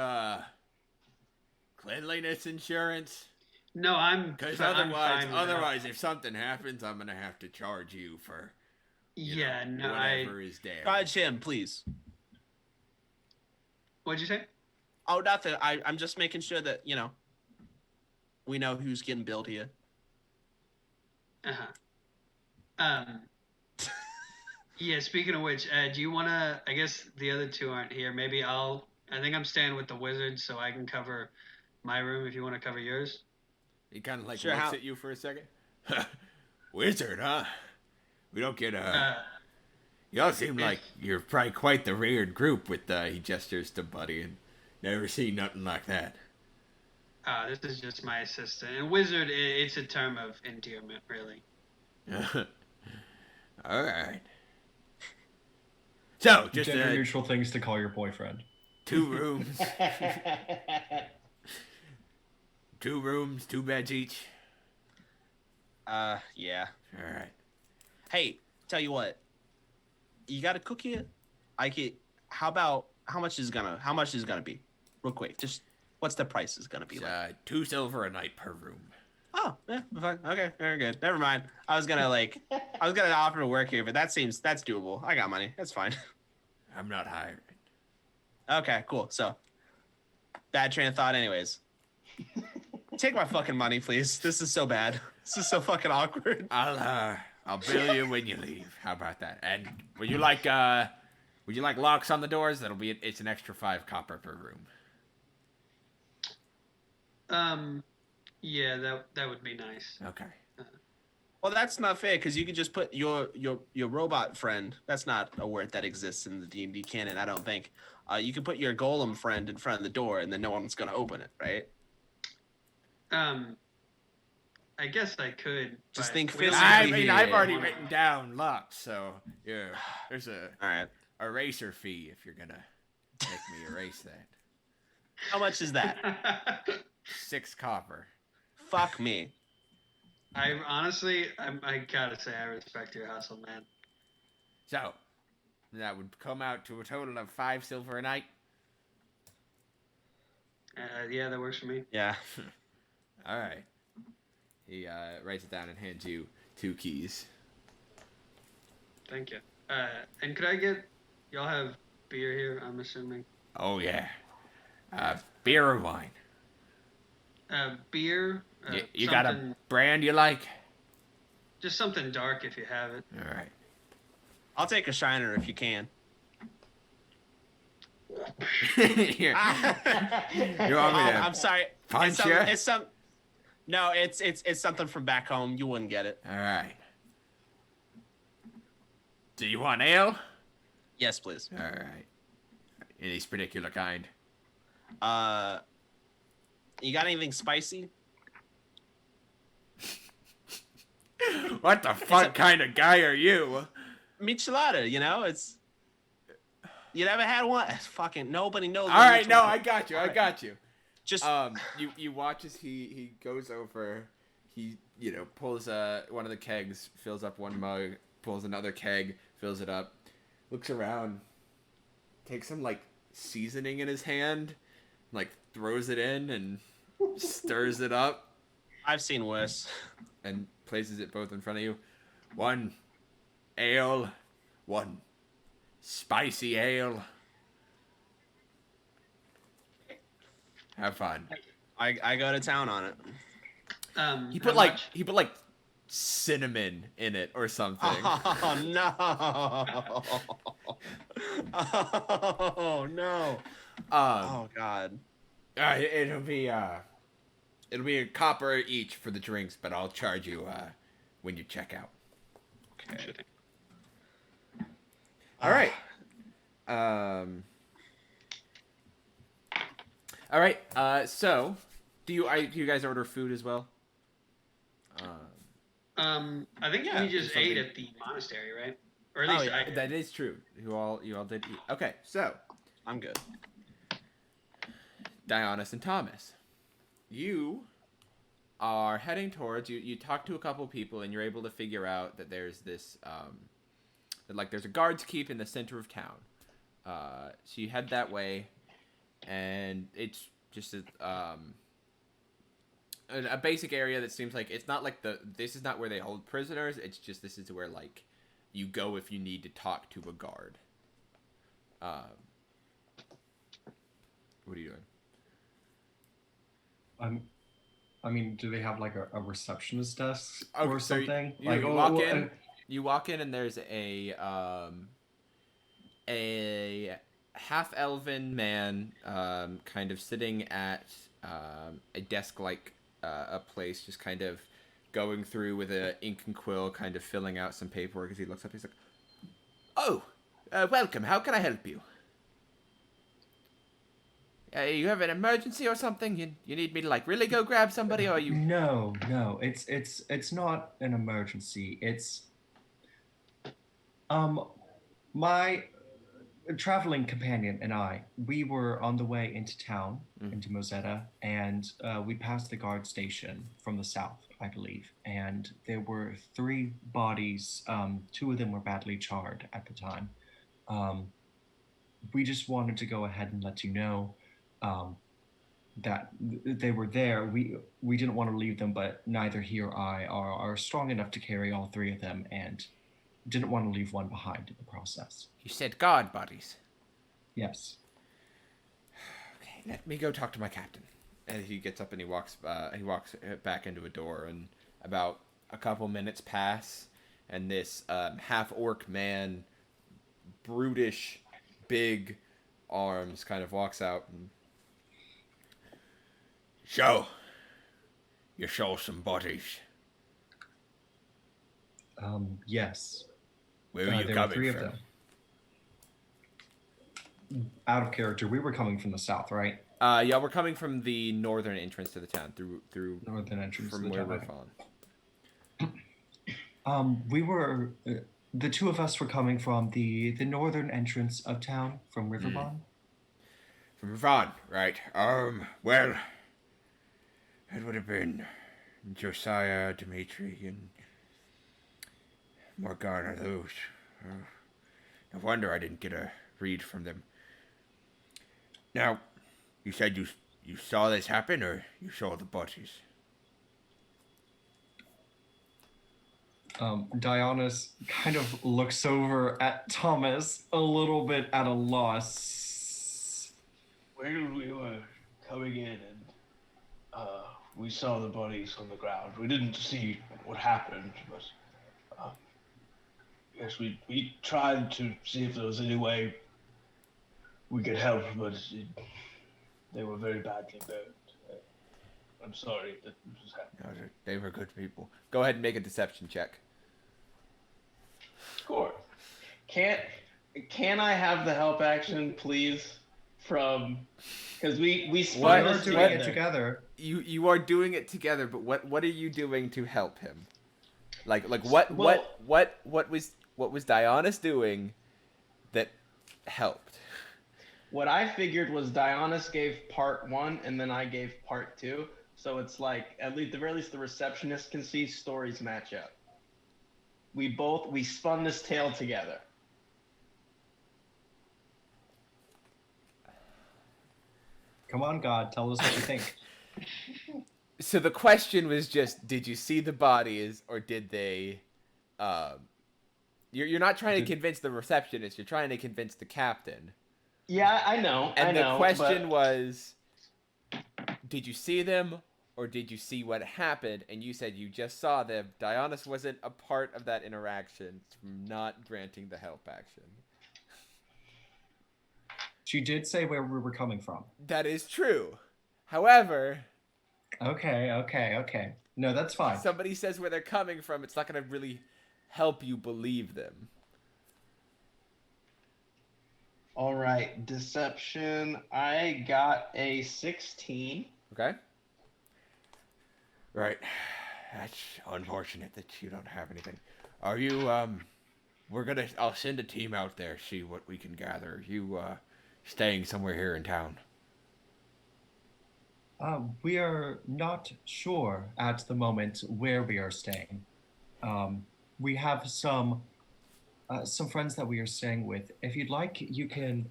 cleanliness insurance? No, I'm Because I'm otherwise, fine with that. if something happens, I'm gonna have to charge you for Yeah, no, whatever is there. Charge him, please. What'd you say? Oh, nothing. I'm just making sure that we know who's getting billed here. Yeah, speaking of which, do you want to, I guess the other 2 aren't here. Maybe I think I'm staying with the wizard so I can cover my room if you want to cover yours. He kind of like Sure, looks at you for a second. Wizard, huh? We don't get y'all seem like you're probably quite the reared group with he gestures to Buddy and never seen nothing like that. This is just my assistant. And wizard, it's a term of endearment, really. All right. So, just Gender neutral things to call your boyfriend. 2 rooms. 2 rooms, 2 beds each. Yeah. All right. Hey, tell you what. You got a cook here? How much is it gonna be? Real quick. Just what's the price is gonna be like? 2 silver a night per room. Oh, yeah, fine. Okay, very good. Never mind. I was gonna offer to work here, but that's doable. I got money. That's fine. I'm not hiring. Okay, cool. So, bad train of thought. Anyways, take my fucking money, please. This is so bad. This is so fucking awkward. I'll bill you when you leave. How about that? And would you like locks on the doors? It's an extra 5 copper per room. Yeah, that would be nice. Okay. Well, that's not fair because you could just put your robot friend. That's not a word that exists in the D&D canon, I don't think. You can put your golem friend in front of the door, and then no one's gonna open it, right? I guess I could. Just but think we don't physically have- I mean, here. I've already written down locks, so yeah, there's All right. a eraser fee if you're gonna make me erase that. How much is that? 6 copper. Fuck me. I honestly, I gotta say, I respect your hustle, man. So that would come out to a total of 5 silver a night. Yeah, that works for me. Yeah. All right. He writes it down and hands you 2 keys. Thank you. And could I get, y'all have beer here, I'm assuming? Oh yeah. Beer or wine? Beer. You got a brand you like? Just something dark if you have it. All right. I'll take a shiner if you can. Here. You want me to I'm sorry. punch it's you? It's some. No, it's something from back home. You wouldn't get it. All right. Do you want ale? Yes, please. All right. Any particular kind? You got anything spicy? What the fuck kind of guy are you? Michelada, it's. You never had one? Fucking nobody knows. All right, no, I got you. I got you. Just you watch as he goes over. He pulls one of the kegs, fills up one mug, pulls another keg, fills it up, looks around, takes some seasoning in his hand, throws it in and stirs it up. I've seen worse. And places it both in front of you. 1 ale, 1 spicy ale. Have fun. I go to town on it. He how put much? cinnamon in it or something. Oh no! Oh no! Oh god! It'll be a copper each for the drinks, but I'll charge you when you check out. Okay. All right. All right. So, do you guys order food as well? I think Yeah, we just something- ate at the monastery, right? Or at least yeah, I did. That is true. You all did eat. Okay, so I'm good. Dionys and Thomas, you are heading towards you talk to a couple people and you're able to figure out that there's this that there's a guards keep in the center of town. So you head that way, and it's just a basic area that seems like it's not like this is not where they hold prisoners. It's just this is where like you go if you need to talk to a guard. What are you doing? I mean, do they have like a receptionist desk Okay, or so something? you walk in. You walk in and there's a half-elven man kind of sitting at a desk like a place, just kind of going through with an ink and quill, kind of filling out some paperwork. As he looks up, he's like, "Oh, welcome. How can I help you? You have an emergency or something? You need me to like really go grab somebody, or you?" No, it's not an emergency. It's my traveling companion and I, we were on the way into town, into Mozeta, and we passed the guard station from the south, I believe, and there were 3 bodies. 2 of them were badly charred at the time. We just wanted to go ahead and let you know that they were there. We didn't want to leave them, but neither he or I are strong enough to carry all 3 of them, and didn't want to leave one behind in the process. You said guard bodies. Yes. Okay, let me go talk to my captain. And he gets up and he walks back into a door, and about a couple minutes pass, and this half-orc man, brutish, big arms, kind of walks out. And... So, you saw some bodies. Yes. Where are you there were coming 3 from? of them. Out of character, we were coming from the south, right? Yeah, we're coming from the northern entrance to the town, through Northern entrance from to the where town. we're falling. We were the 2 of us were coming from the northern entrance of town from Riverbond. From Ravon, right. Well, it would have been Josiah, Dimitri, and Morgana, those. No wonder I didn't get a read from them. Now, you said you saw this happen, or you saw the bodies? Dionys kind of looks over at Thomas a little bit at a loss. When we were coming in and we saw the bodies on the ground, we didn't see what happened, but yes, we tried to see if there was any way we could help, but they were very badly burned. I'm sorry that this was happening. No, they were good people. Go ahead and make a deception check. Score. Can I have the help action, please? From because we spun What? this We're doing together. it together. You are doing it together, but what are you doing to help him? Like what was Dionys doing that helped? What I figured was Dionys gave part 1 and then I gave part 2. So it's like at least the very least the receptionist can see stories match up. We spun this tale together. Come on, God, tell us what you think. So the question was just, did you see the bodies, or did they? You're not trying to convince the receptionist. You're trying to convince the captain. Yeah, I know. And I the know, question but was, did you see them, or did you see what happened? And you said you just saw them. Dionys wasn't a part of that interaction from not granting the help action. She did say where we were coming from. That is true. However, Okay. No, that's fine. somebody says where they're coming from, it's not going to really help you believe them. all right, deception. I got a 16. Okay? Right. That's unfortunate that you don't have anything. Are you I'll send a team out there, see what we can gather. You, staying somewhere here in town? We are not sure at the moment where we are staying. We have some friends that we are staying with. If you'd like, you can.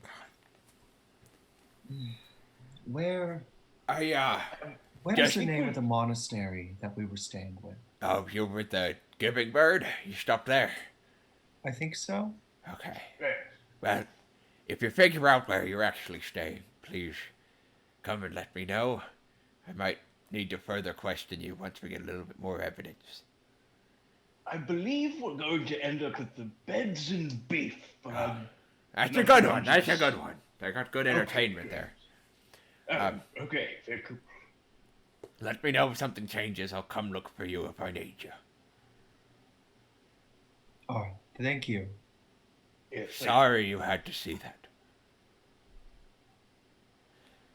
Where I, What is Just- the name of the monastery that we were staying with? oh, you with the giving bird? You stopped there. I think so. Okay. Well, if you figure out where you're actually staying, please come and let me know. I might need to further question you once we get a little bit more evidence. I believe we're going to end up at the Beds and Beef. That's a good one. That's a good one. They got good entertainment there. Okay, very cool. Let me know if something changes. I'll come look for you if I need you. Oh, thank you. Yes, Sorry you had to see that.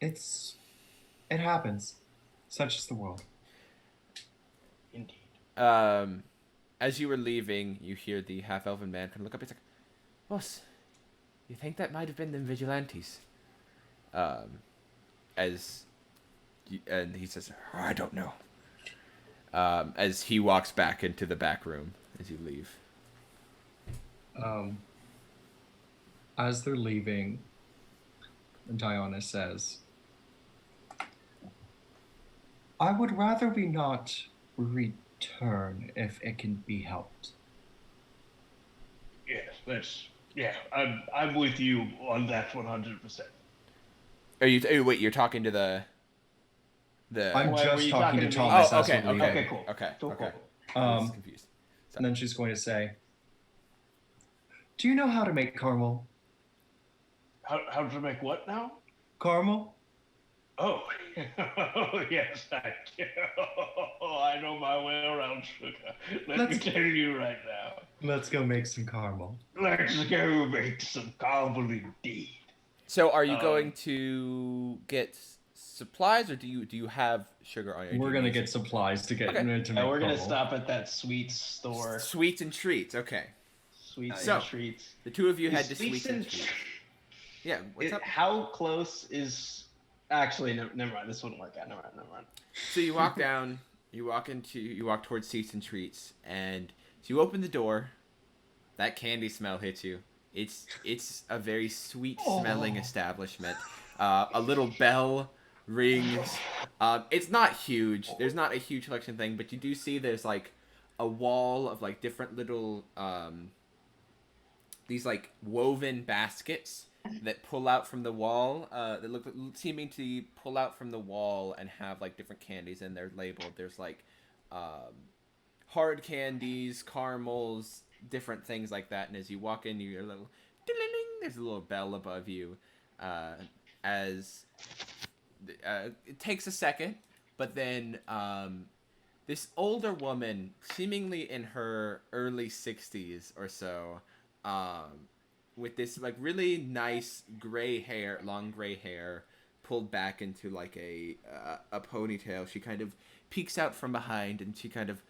It happens. Such is the world. indeed. As you were leaving, you hear the half-elven man kind of look up. He's like, "Boss, you think that might have been them vigilantes?" And he says, "I don't know." As he walks back into the back room as you leave. As they're leaving, Diana says, I would rather we not return if it can be helped. Yes, I'm with you on that 100%. Wait, you're talking to the I'm Why were just you talking to talking to me? Thomas. Oh, as okay, we're leaving. Okay, cool. Okay, Cool, okay. cool. I was confused. And then she's going to say, do you know how to make caramel? How to make what now? Caramel? Oh, yes, I do. I know my way around sugar. Let me tell you right now. Let's go make some caramel. Let's go make some caramel indeed. So, are you going to get supplies, or do you have sugar on you? We're going to get supplies to get to make And we're gonna caramel. stop at that sweets store. Sweets and treats. Okay, Sweets So- and treats. the two of you head Is to sweets and treats. Yeah, what's up? How close is? Actually, never mind. This wouldn't work out. Never mind. So you walk down. You walk towards sweets and treats, and so you open the door. That candy smell hits you. It's a very sweet smelling establishment. A little bell rings. It's not huge. There's not a huge collection thing, but you do see there's like a wall of like different little these like woven baskets that pull out from the wall. That look seeming to pull out from the wall and have like different candies in there labeled. There's like hard candies, caramels, different things like that. And as you walk in, you hear a little ding-a-ling. There's a little bell above you. As it takes a second, but then this older woman, seemingly in her early 60s or so, with this like really nice long gray hair, pulled back into like a ponytail. She kind of peeks out from behind, and she kind of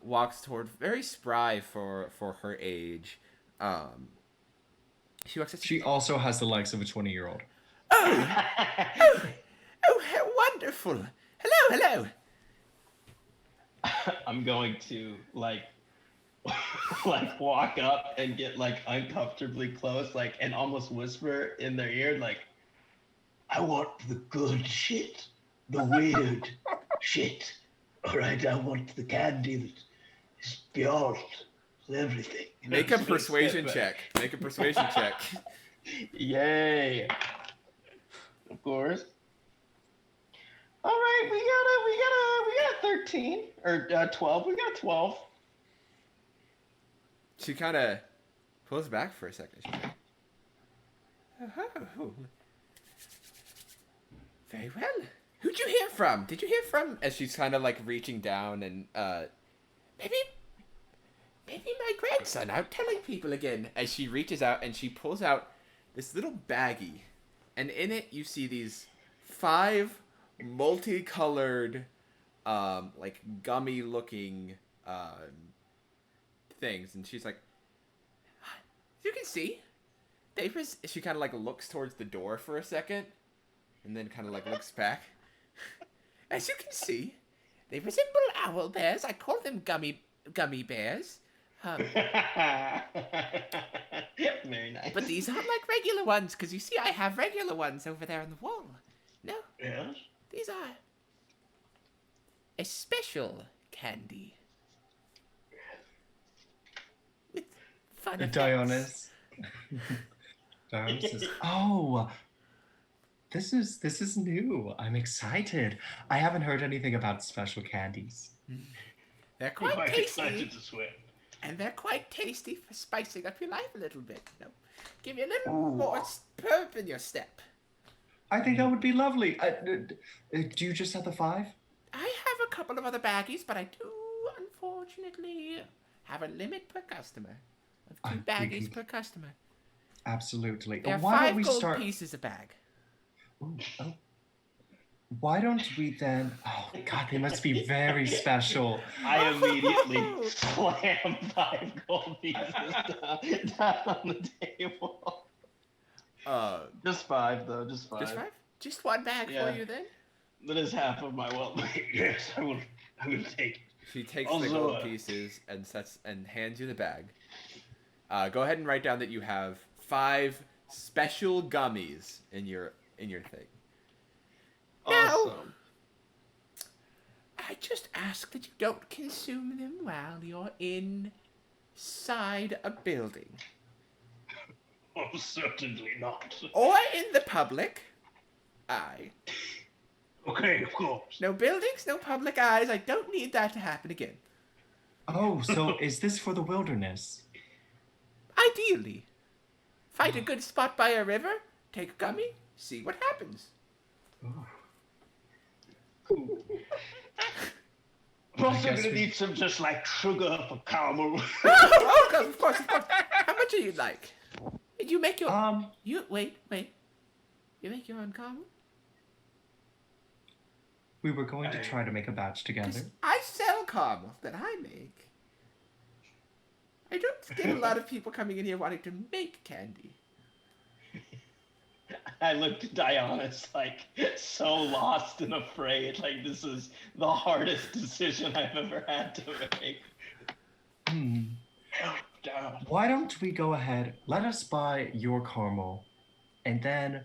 walks toward, very spry for her age. She walks. She also has the legs of a 20-year-old. Oh, how wonderful! Hello. I'm going to like walk up and get like uncomfortably close, like, and almost whisper in their ear, like, I want the good shit, the weird shit. All right, I want the candy that is beyond everything. Make a persuasion check. Make a persuasion check. Yay! Of course. All right, we got a 13 or 12. We got a 12. She kind of pulls back for a second. She's like, oh, very well. Who'd you hear from? Did you hear from? As she's kind of like reaching down and maybe my grandson out telling people again. As she reaches out and she pulls out this little baggie, and in it you see these 5 multicolored, like gummy looking things, and she's like, you can see, she kind of like looks towards the door for a second, and then kind of like looks back. As you can see, they resemble owl bears. I call them gummy bears. Very nice. But these aren't like regular ones, because you see I have regular ones over there on the wall. No, Yes. these are a special candy. With fun effects. Dionys says, "Oh, this is new. I'm excited. I haven't heard anything about special candies." They're I'm quite quite tasty, excited to swim. and they're quite tasty for spicing up your life a little bit. You know? Give you a little more pep in your step. I think that would be lovely. Do you just have the 5? I have a couple of other baggies, but I do, unfortunately, have a limit per customer of 2 We baggies can- per customer. Absolutely. They are Why don't 5 we gold start? pieces a bag. Ooh, oh. Why don't we then? Oh God, they must be very special. I immediately slam 5 gold pieces down on the table. Just 5 though, just 5. Just 5? Just 1 bag Yeah. for you then? That is half of my wealth. Yes, I will take it. She takes the Also, gold pieces and hands you the bag. Go ahead and write down that you have 5 special gummies in your thing. Awesome. I just ask that you don't consume them while you're inside a building. Oh, certainly not. Or in the public eye. Okay, of course. No buildings, no public eyes. I don't need that to happen again. Oh, so is this for the wilderness? Ideally. Find a good spot by a river, take a gummy, see what happens. I'm also guess gonna we- need some just like sugar for caramel. Oh, of course. How much do you like? Did you make your... Wait. You make your own caramel? We were going to try to make a batch together. 'Cause I sell caramel that I make. I don't get a lot of people coming in here wanting to make candy. I looked at Dionys like so lost and afraid. Like this is the hardest decision I've ever had to make. Down. Why don't we go ahead? Let us buy your caramel, and then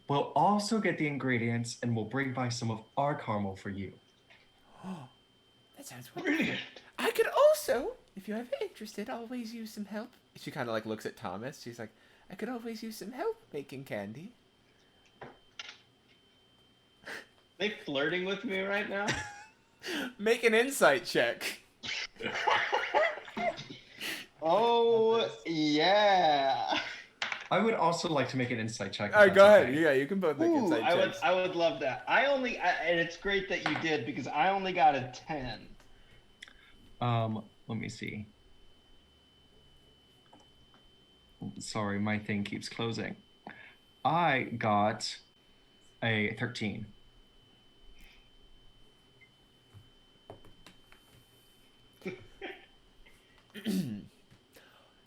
we'll also get the ingredients, and we'll bring by some of our caramel for you. That sounds wonderful. Brilliant. I could also, if you're ever interested, always use some help. She kind of like looks at Thomas. She's like, I could always use some help making candy. They flirting with me right now? Make an insight check. Oh yeah. I would also like to make an insight check. if All right, that's go ahead. okay. Yeah, you can both make Ooh, insight checks. I would love that. And it's great that you did because I only got a 10. Let me see. Sorry, my thing keeps closing. I got a 13.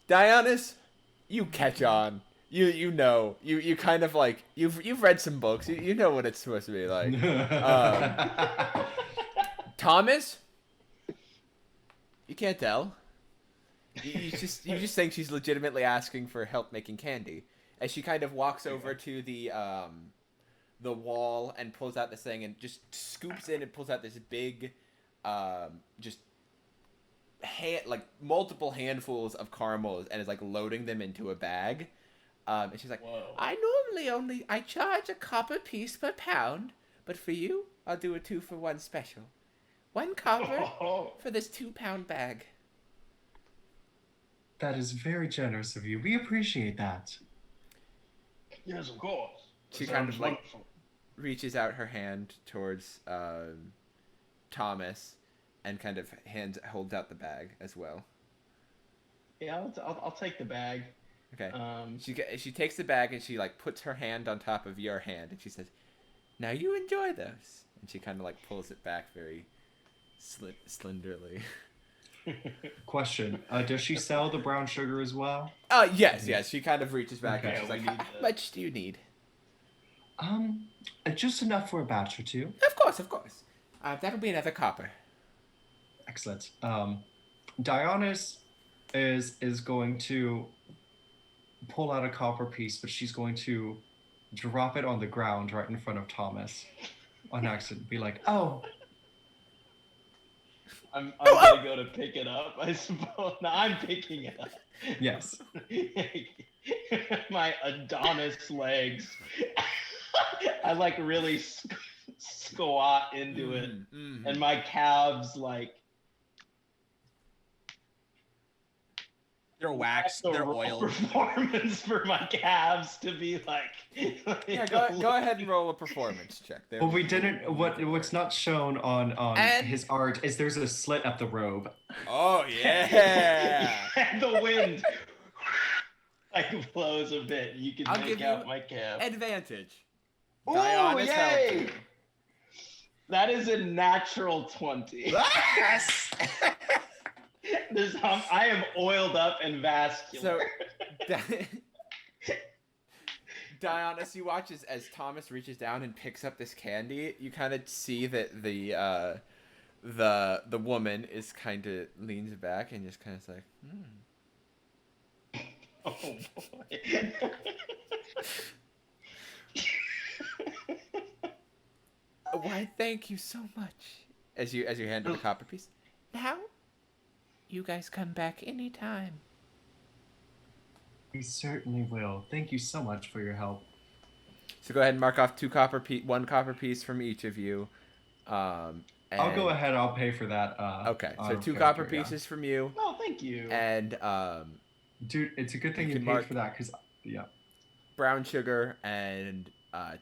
Dionys, you catch on. You know. You kind of like you've read some books. You know what it's supposed to be like. Thomas, you can't tell. You just think she's legitimately asking for help making candy. As she kind of walks over to the wall and pulls out this thing and just scoops in and pulls out this big, just multiple handfuls of caramels and is like loading them into a bag. And she's like, Whoa. I normally I charge a copper piece per pound, but for you, I'll do a 2-for-1 special. 1 copper for this 2-pound bag. That is very generous of you. We appreciate that. Yes, of course. She Sounds kind of like wonderful. reaches out her hand towards Thomas and kind of holds out the bag as well. Yeah, I'll take the bag. Okay. She takes the bag and she like puts her hand on top of your hand and she says, "Now you enjoy those." And she kind of like pulls it back very slenderly. Question: does she sell the brown sugar as well? Yes. She kind of reaches back up. Okay. She's like, we need how to- much do you need? Just enough for a batch or two. Of course. That'll be another copper. Excellent. Dionysus is going to pull out a copper piece, but she's going to drop it on the ground right in front of Thomas on accident. Be like, "Oh, I'm gonna go to pick it up, I suppose. No, I'm picking it up. yes." My Adonis legs. I like really squat into it, and my calves like They're waxed. the They're roll oiled. performance for my calves to be like. Yeah, go ahead and roll a performance check. There. Well, we didn't. What's not shown on And- his art is there's a slit at the robe. Oh yeah. And the wind like blows a bit. You can I'll make give out you my calf. Advantage. Ooh, Dionysus helped yay! you. That is a natural 20. Yes. I am oiled up and vascular. So, Dionysus, you watch as Thomas reaches down and picks up this candy. You kind of see that the woman is kind of leans back and just kind of like, Oh boy. Why, thank you so much. As you hand her the copper piece. Now, you guys come back anytime. We certainly will. Thank you so much for your help. So go ahead and mark off one copper piece from each of you. I'll go ahead. I'll pay for that. Okay, so out of 2 character, copper yeah. pieces from you, Oh, thank you. and Dude, it's a good thing You you can paid mark- for that, because, yeah. brown sugar, and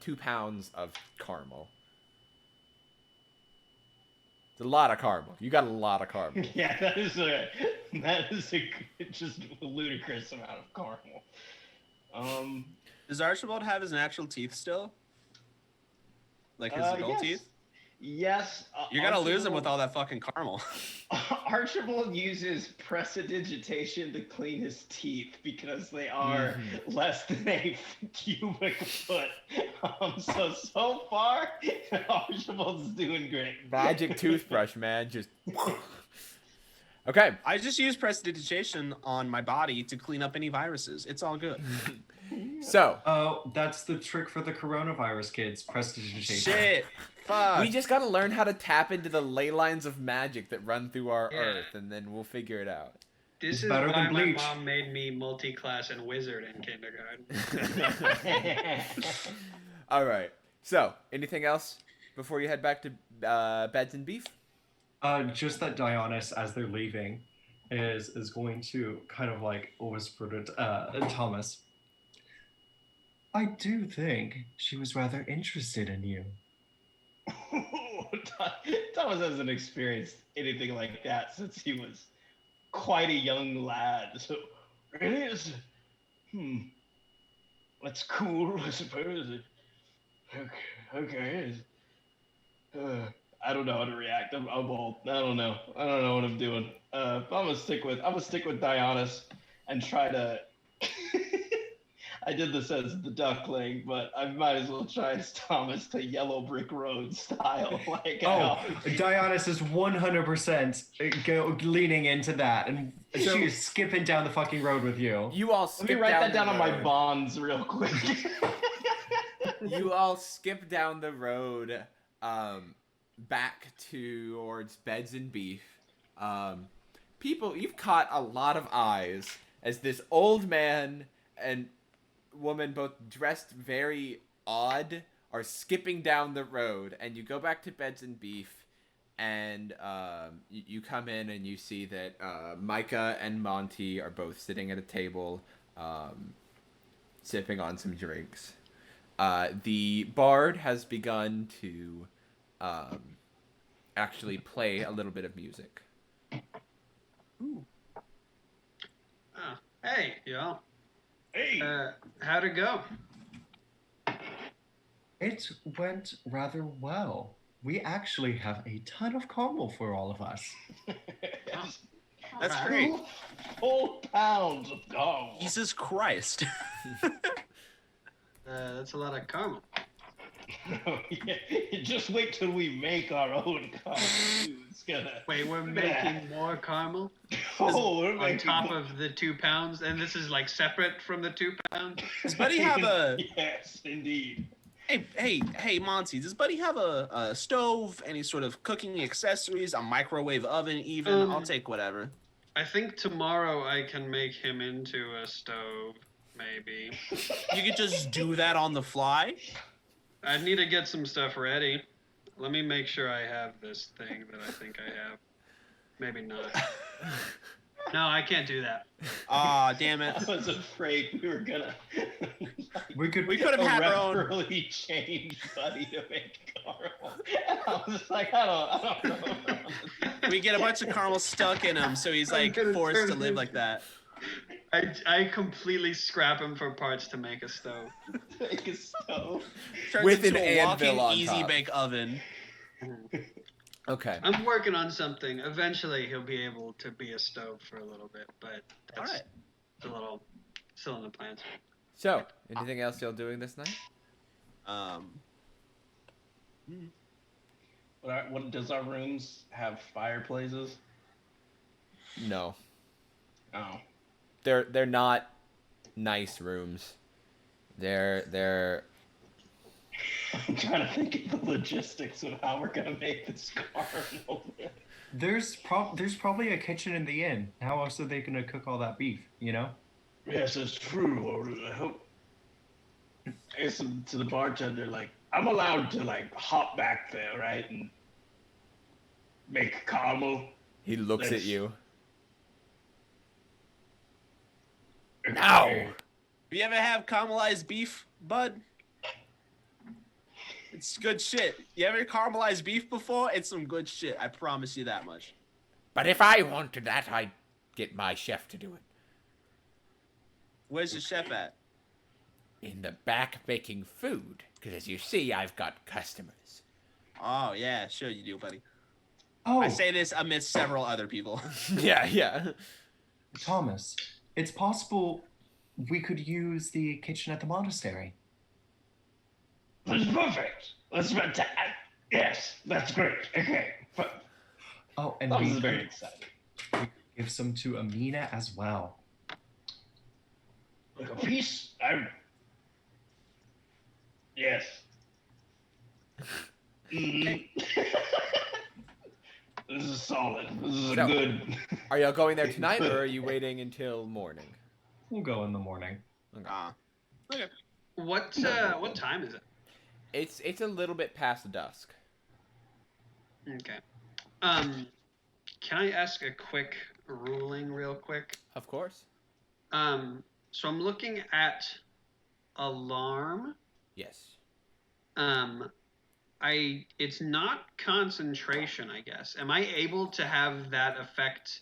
2 pounds of caramel. It's a lot of caramel. You got a lot of caramel. Yeah, that is a just ludicrous amount of caramel. Does Archibald have his natural teeth still? Like his adult yes. teeth? Yes. You're gonna lose him with all that fucking caramel. Archibald uses prestidigitation to clean his teeth because they are less than a cubic foot. So far, Archibald's doing great. Magic toothbrush, man. Just. Okay. I just use prestidigitation on my body to clean up any viruses. It's all good. So Oh, that's the trick for the coronavirus, kids. Prestidigitation. Shit. Fuck. we just gotta learn how to tap into the ley lines of magic that run through our Yeah. earth, and then we'll figure it out. This It's is better why than my bleach. mom made me multi-class and wizard in kindergarten. All right. So, anything else before you head back to beds and beef? Just that Dionysus, as they're leaving, is going to kind of like whisper to Thomas. I do think she was rather interested in you. Thomas hasn't experienced anything like that since he was quite a young lad. So it is. That's cool, I suppose. Okay. I don't know how to react. I'm old. I don't know what I'm doing. I'm gonna stick with Dionysus and try to. I did this as the duckling, but I might as well try as Thomas to Yellow Brick Road style. Like Dionysus is 100% leaning into that, and she is skipping down the fucking road with you. You all Let skip me write that down the on my road. bonds real quick. You all skip down the road back towards beds and beef. People, you've caught a lot of eyes as this old man and woman, both dressed very odd, are skipping down the road, and you go back to beds and beef, and you come in and you see that Micah and Monty are both sitting at a table sipping on some drinks. The bard has begun to actually play a little bit of music. Oh, hey, y'all. Hey. How'd it go? It went rather well. We actually have a ton of caramel for all of us. That's great. 2 full pounds of caramel. Jesus Christ. That's a lot of caramel. Yeah, just wait till we make our own caramel. It's gonna. Wait, we're making more caramel Oh, we're on making top more. of the 2 pounds, and this is like separate from the 2 pounds. Does Buddy have a... Yes, indeed. Hey, Monty, does Buddy have a stove, any sort of cooking accessories, a microwave oven even? I'll take whatever. I think tomorrow I can make him into a stove, maybe. You could just do that on the fly? I need to get some stuff ready. Let me make sure I have this thing that I think I have. Maybe not. No, I can't do that. Aw, damn it. I was afraid we were gonna. We could have had our own... irreparably change Buddy to make caramel. And I was just like, I don't know. We get a bunch of caramel stuck in him, so he's like gonna forced turn to live his- like that. I completely scrap him for parts to make a stove. Make a stove. Turns With into an a anvil walking on easy top. bake oven. Okay. I'm working on something. Eventually, he'll be able to be a stove for a little bit, but that's Alright. a little still in the plans. So, anything else y'all doing this night? What does our rooms have fireplaces? No. Oh. They're not nice rooms. They're I'm trying to think of the logistics of how we're gonna make this caramel. There's probably a kitchen in the inn. How else are they gonna cook all that beef? You know? Yes, it's true. I hope. I said to the bartender, like, I'm allowed to like hop back there, right, and make caramel. he looks at Let's- you. No. You ever have caramelized beef, bud? It's good shit. You ever caramelized beef before? It's some good shit. I promise you that much. But if I wanted that, I'd get my chef to do it. Where's your chef at? In the back making food. Because as you see, I've got customers. Oh, yeah, sure you do, buddy. Oh, I say this amidst several other people. Yeah. Thomas, it's possible we could use the kitchen at the monastery. That's perfect. That's fantastic. Yes, that's great. Okay. Oh, and That we was very could exciting. give some to Amina as well. Like a piece. Yes. Mhm. This is solid. This is a So- good. Are y'all going there tonight, or are you waiting until morning? We'll go in the morning. Okay. What time is it? It's a little bit past dusk. Okay. Can I ask a quick ruling real quick? Of course. So I'm looking at alarm. Yes. It's not concentration, I guess. Am I able to have that effect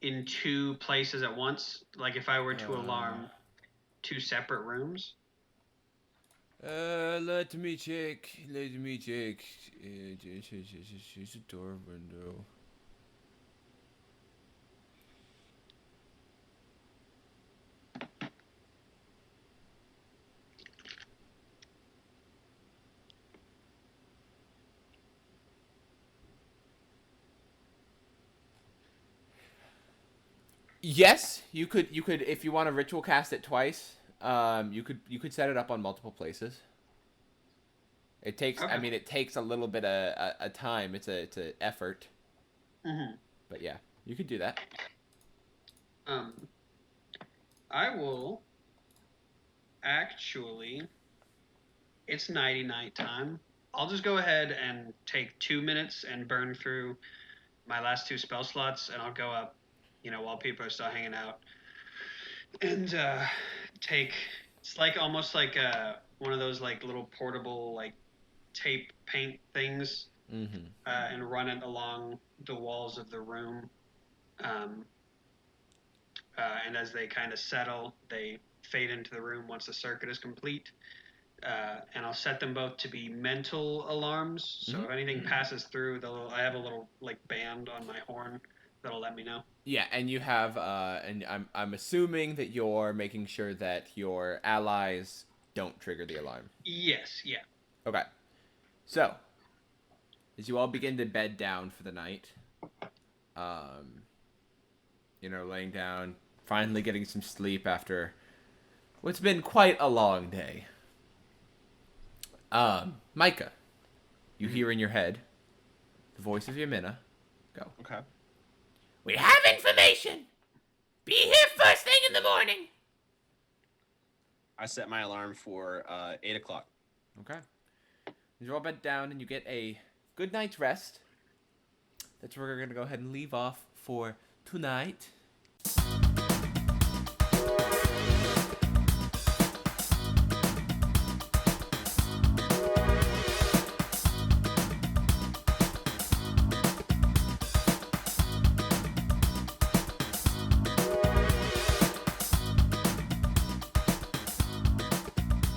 in 2 places at once? Like if I were to alarm 2 separate rooms? Let me check. It's a door window. Yes, you could if you want to ritual cast it twice. You could set it up on multiple places. It takes Okay. I mean it takes a little bit of a time. It's a effort. Mm-hmm. But yeah, you could do that. I will actually. It's night time. I'll just go ahead and take 2 minutes and burn through my last 2 spell slots, and I'll go up, while people are still hanging out, and take. It's like almost like one of those like little portable like tape paint things, Mm-hmm. and run it along the walls of the room. And as they kind of settle, they fade into the room once the circuit is complete. And I'll set them both to be mental alarms. So if anything passes through, I have a little like band on my horn that'll let me know. Yeah, and you have, and I'm assuming that you're making sure that your allies don't trigger the alarm. Yes, yeah. Okay. So, as you all begin to bed down for the night, laying down, finally getting some sleep after what's been quite a long day. Micah, you hear in your head the voice of Yamina. Go. Okay. We have information. Be here first thing in the morning. I set my alarm for 8 o'clock. Okay. You're all bed down and you get a good night's rest. That's where we're going to go ahead and leave off for tonight.